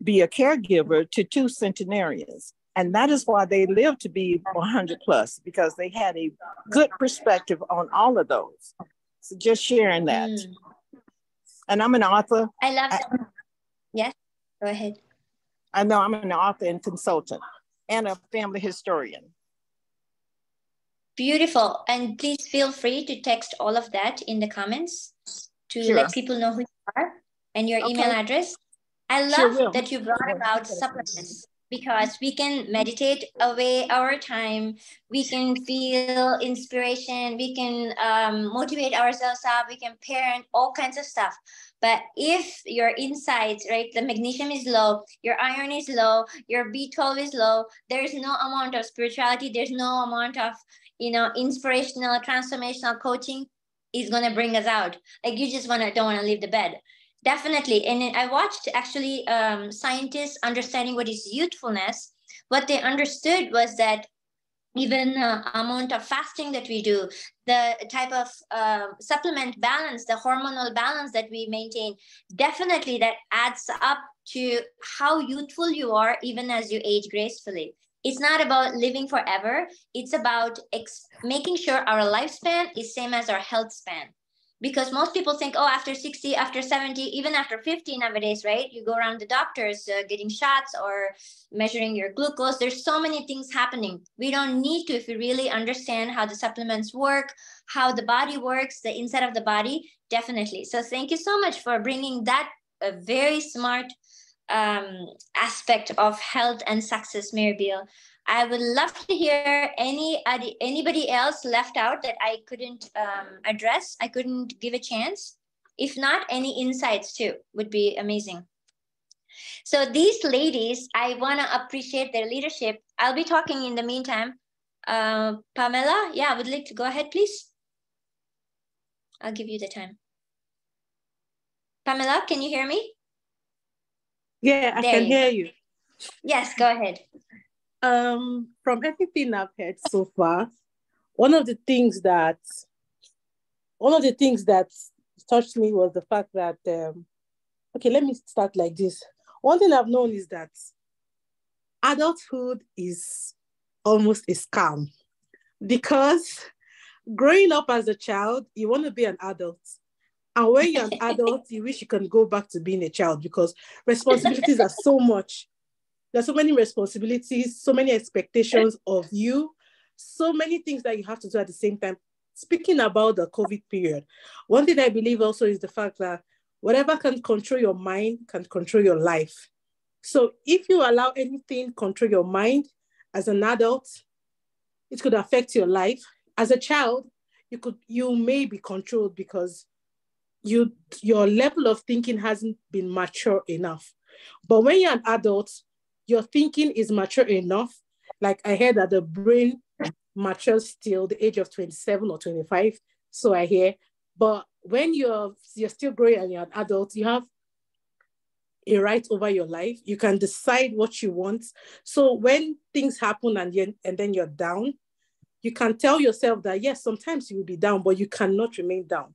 be a caregiver to 2 centenarians. And that is why they lived to be 100 plus, because they had a good perspective on all of those. So just sharing that. And I'm an author. I love that. Yes, go ahead. I know I'm an author and consultant and a family historian. Beautiful. And please feel free to text all of that in the comments to let people know who you are and your email address. I love that you brought about supplements, because we can meditate away our time. We can feel inspiration. We can motivate ourselves up. We can parent, all kinds of stuff. But if your insides, right, the magnesium is low, your iron is low, your B12 is low, there's no amount of spirituality, there's no amount of, you know, inspirational, transformational coaching is going to bring us out. Like, you just don't want to leave the bed. Definitely. And I watched actually scientists understanding what is youthfulness. What they understood was that even amount of fasting that we do, the type of supplement balance, the hormonal balance that we maintain, definitely that adds up to how youthful you are even as you age gracefully. It's not about living forever. It's about making sure our lifespan is same as our health span. Because most people think, oh, after 60, after 70, even after 50 nowadays, right? You go around the doctors getting shots or measuring your glucose. There's so many things happening. We don't need to, if we really understand how the supplements work, how the body works, the inside of the body, definitely. So thank you so much for bringing that very smart aspect of health and success, Mary Beal. I would love to hear anybody else left out that I couldn't address, I couldn't give a chance. If not, any insights too would be amazing. So these ladies, I want to appreciate their leadership. I'll be talking in the meantime. Pamela, yeah, I would like to go ahead, please. I'll give you the time. Pamela, can you hear me? Yeah, I can hear you. Yes, go ahead. From everything I've heard so far, one of the things that touched me was the fact that, okay, let me start like this. One thing I've known is that adulthood is almost a scam, because growing up as a child, you want to be an adult. And when you're an adult, you wish you can go back to being a child, because responsibilities are so much. There's so many responsibilities, so many expectations of you, so many things that you have to do at the same time. Speaking about the COVID period, one thing I believe also is the fact that whatever can control your mind can control your life. So if you allow anything control your mind as an adult, it could affect your life. As a child, you may be controlled because your level of thinking hasn't been mature enough. But when you're an adult, your thinking is mature enough. Like I heard that the brain matures till the age of 27 or 25. So I hear. But when you're still growing and you're an adult, you have a right over your life. You can decide what you want. So when things happen and then you're down, you can tell yourself that, yes, sometimes you will be down, but you cannot remain down.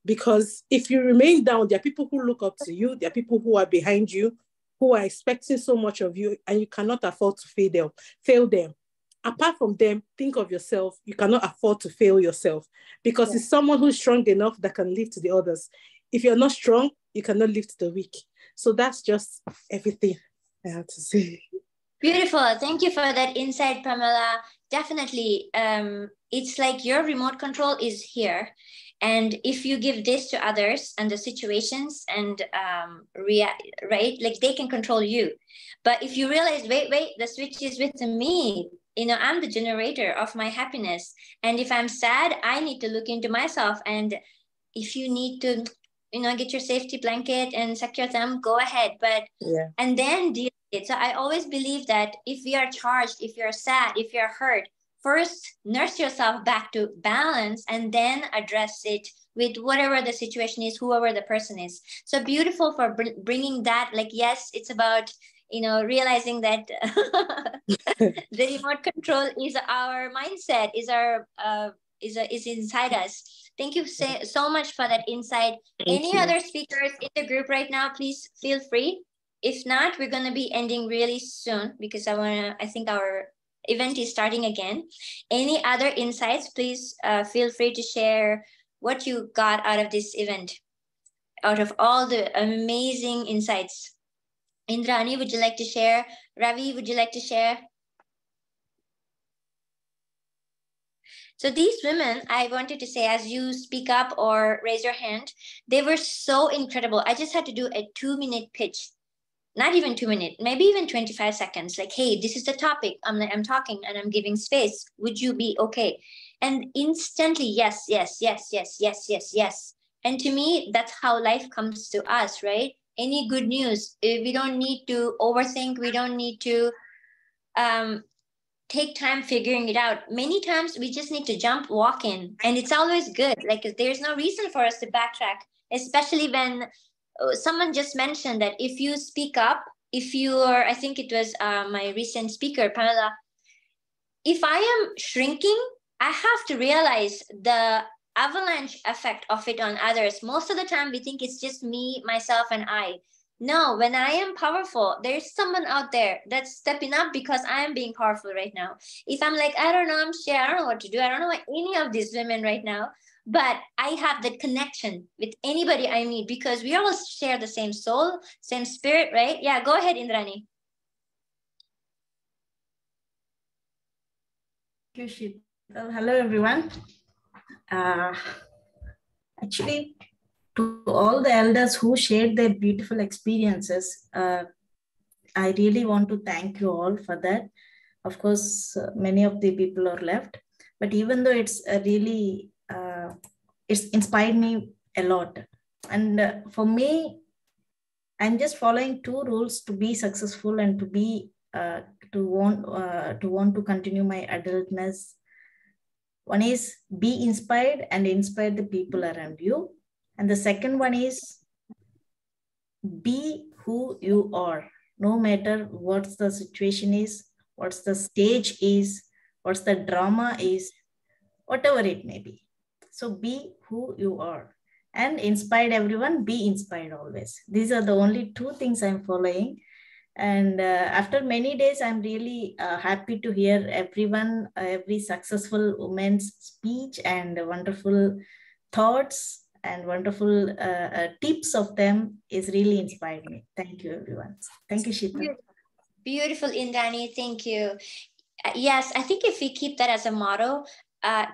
Because if you remain down, there are people who look up to you. There are people who are behind you, who are expecting so much of you, and you cannot afford to fail them. Apart from them, think of yourself. You cannot afford to fail yourself because it's someone who's strong enough that can lift to the others. If you're not strong, you cannot lift the weak. So that's just everything I have to say. Beautiful. Thank you for that insight, Pamela. Definitely. It's like your remote control is here. And if you give this to others and the situations and right, like they can control you. But if you realize, wait, the switch is with me. I'm the generator of my happiness. And if I'm sad, I need to look into myself. And if you need to, get your safety blanket and suck your thumb, go ahead. But and then deal with it. So I always believe that if we are charged, if you're sad, if you're hurt, first nurse yourself back to balance and then address it with whatever the situation is, whoever the person is. So beautiful for bringing that. Like, yes, it's about realizing that the remote control is our mindset, is inside us. Thank you so much for that insight. Any other speakers in the group right now, please feel free. If not, we're going to be ending really soon because I think our event is starting again. Any other insights, please feel free to share what you got out of this event, out of all the amazing insights. Indrani, would you like to share? Ravi, would you like to share? So these women, I wanted to say, as you speak up or raise your hand, they were so incredible. I just had to do a 2-minute pitch. Not even 2 minutes, maybe even 25 seconds. Like, hey, this is the topic. I'm talking and I'm giving space. Would you be okay? And instantly, yes. And to me, that's how life comes to us, right? Any good news, we don't need to overthink. We don't need to take time figuring it out. Many times we just need to jump, walk in, and it's always good. Like, there's no reason for us to backtrack, especially when someone just mentioned that if you speak up, I think it was my recent speaker, Pamela, if I am shrinking, I have to realize the avalanche effect of it on others. Most of the time we think it's just me, myself, and I. No, when I am powerful, there's someone out there that's stepping up because I am being powerful right now. If I'm like, I don't know, I'm scared, I don't know what to do, I don't know any of these women right now, but I have that connection with anybody I meet because we all share the same soul, same spirit, right? Yeah, go ahead, Indrani. Thank you, Sheetal. Hello, everyone. Actually, to all the elders who shared their beautiful experiences, I really want to thank you all for that. Of course, many of the people are left, but even though it's really it's inspired me a lot. And for me, I'm just following 2 rules to be successful and to be to want to continue my adultness. One is be inspired and inspire the people around you. And the second one is be who you are, no matter what the situation is, what's the stage is, what's the drama is, whatever it may be. So be who you are and inspire everyone, be inspired always. These are the only 2 things I'm following. And after many days, I'm really happy to hear everyone, every successful woman's speech and wonderful thoughts and wonderful tips of them is really inspired me. Thank you, everyone. Thank you, Sheetal. Beautiful, Indani. Thank you. Yes, I think if we keep that as a motto,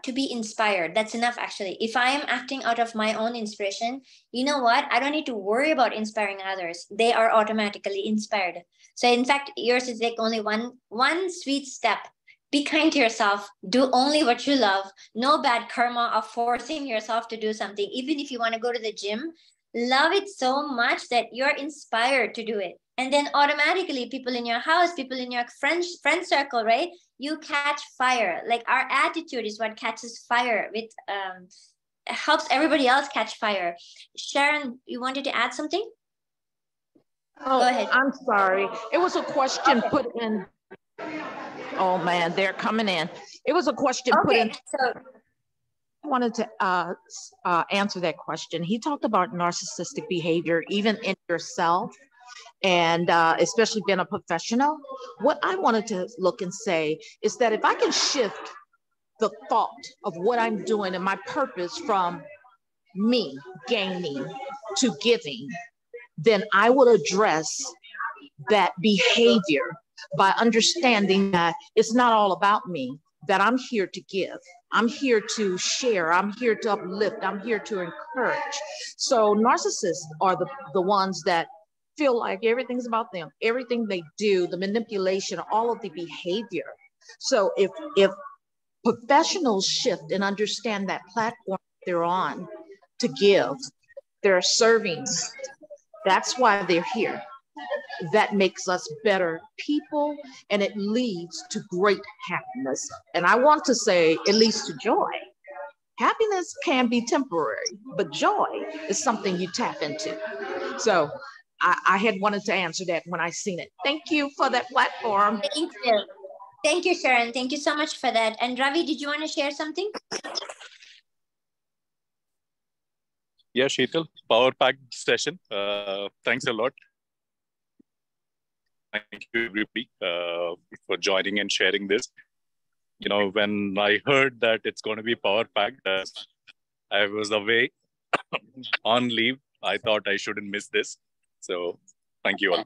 to be inspired, that's enough actually. If I am acting out of my own inspiration, you know what? I don't need to worry about inspiring others. They are automatically inspired. So in fact, yours is like only one sweet step. Be kind to yourself. Do only what you love. No bad karma of forcing yourself to do something. Even if you want to go to the gym, love it so much that you're inspired to do it. And then automatically people in your house, people in your friend circle, right? You catch fire. Like our attitude is what catches fire with helps everybody else catch fire. Sharon, you wanted to add something? Oh, go ahead. I'm sorry. It was a question put in. Oh man, they're coming in. It was a question put in. So I wanted to answer that question. He talked about narcissistic behavior, even in yourself, and especially being a professional. What I wanted to look and say is that if I can shift the thought of what I'm doing and my purpose from me gaining to giving, then I will address that behavior by understanding that it's not all about me, that I'm here to give. I'm here to share. I'm here to uplift. I'm here to encourage. So narcissists are the ones that feel like everything's about them. Everything they do, the manipulation, all of the behavior. So if professionals shift and understand that platform they're on to give, they're serving, that's why they're here. That makes us better people, and it leads to great happiness. And I want to say it leads to joy. Happiness can be temporary, but joy is something you tap into. So I had wanted to answer that when I seen it. Thank you for that platform. Thank you. Thank you, Sharon. Thank you so much for that. And Ravi, did you want to share something? Yeah, Sheetal, power-packed session. Thanks a lot. Thank you, everybody, for joining and sharing this. You know, when I heard that it's going to be power-packed, I was away on leave. I thought I shouldn't miss this. So thank you all.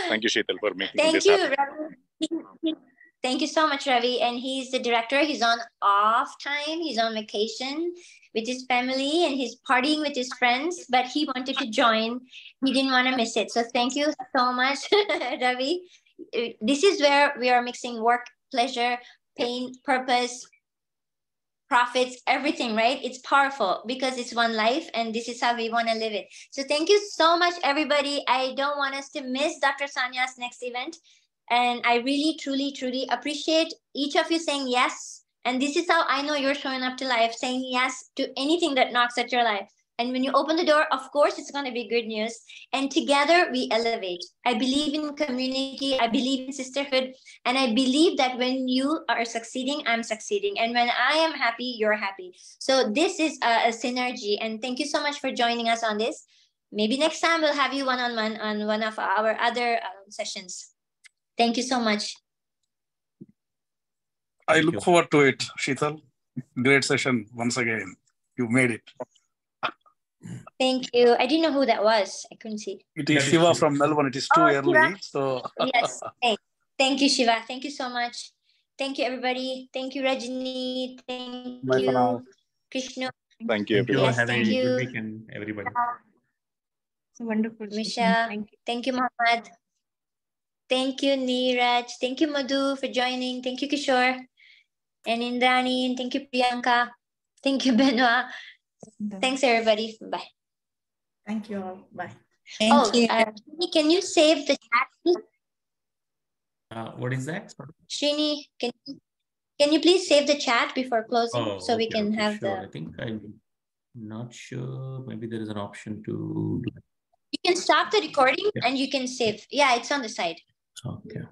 Thank you, Sheetal, for making this happen. Ravi. Thank you so much, Ravi. And he's the director. He's on off time. He's on vacation with his family and he's partying with his friends, but he wanted to join. He didn't want to miss it. So thank you so much, Ravi. This is where we are mixing work, pleasure, pain, purpose, profits, everything, right? It's powerful because it's one life and this is how we want to live it. So thank you so much, everybody. I don't want us to miss Dr. Sanya's next event. And I really, truly, truly appreciate each of you saying yes. And this is how I know you're showing up to life, saying yes to anything that knocks at your life. And when you open the door, of course, it's going to be good news. And together we elevate. I believe in community. I believe in sisterhood. And I believe that when you are succeeding, I'm succeeding. And when I am happy, you're happy. So this is a synergy. And thank you so much for joining us on this. Maybe next time we'll have you one-on-one on one of our other sessions. Thank you so much. I look forward to it, Sheetal. Great session once again. You made it. Thank you. I didn't know who that was. I couldn't see. It is Shiva from Melbourne. It is too early. Shiva. So Yes. Thank you, Shiva. Thank you so much. Thank you, everybody. Thank you, Rajini. Thank bye for now. Krishna. Thank you, everyone. Yes, Have thank a you. good weekend, everybody. It's a wonderful. Misha. Thank you, Mohammed. Thank you, Neeraj. Thank you, Madhu, for joining. Thank you, Kishore. And Indrani. Thank you, Priyanka. Thank you, Benoit. Thanks, everybody. Bye. Thank you all. Bye. Thank you. Can you save the chat, please? What is that? Srini, can you please save the chat before closing so we can have sure. the... I think I'm not sure. Maybe there is an option to... You can stop the recording and you can save. Yeah, it's on the side. Okay.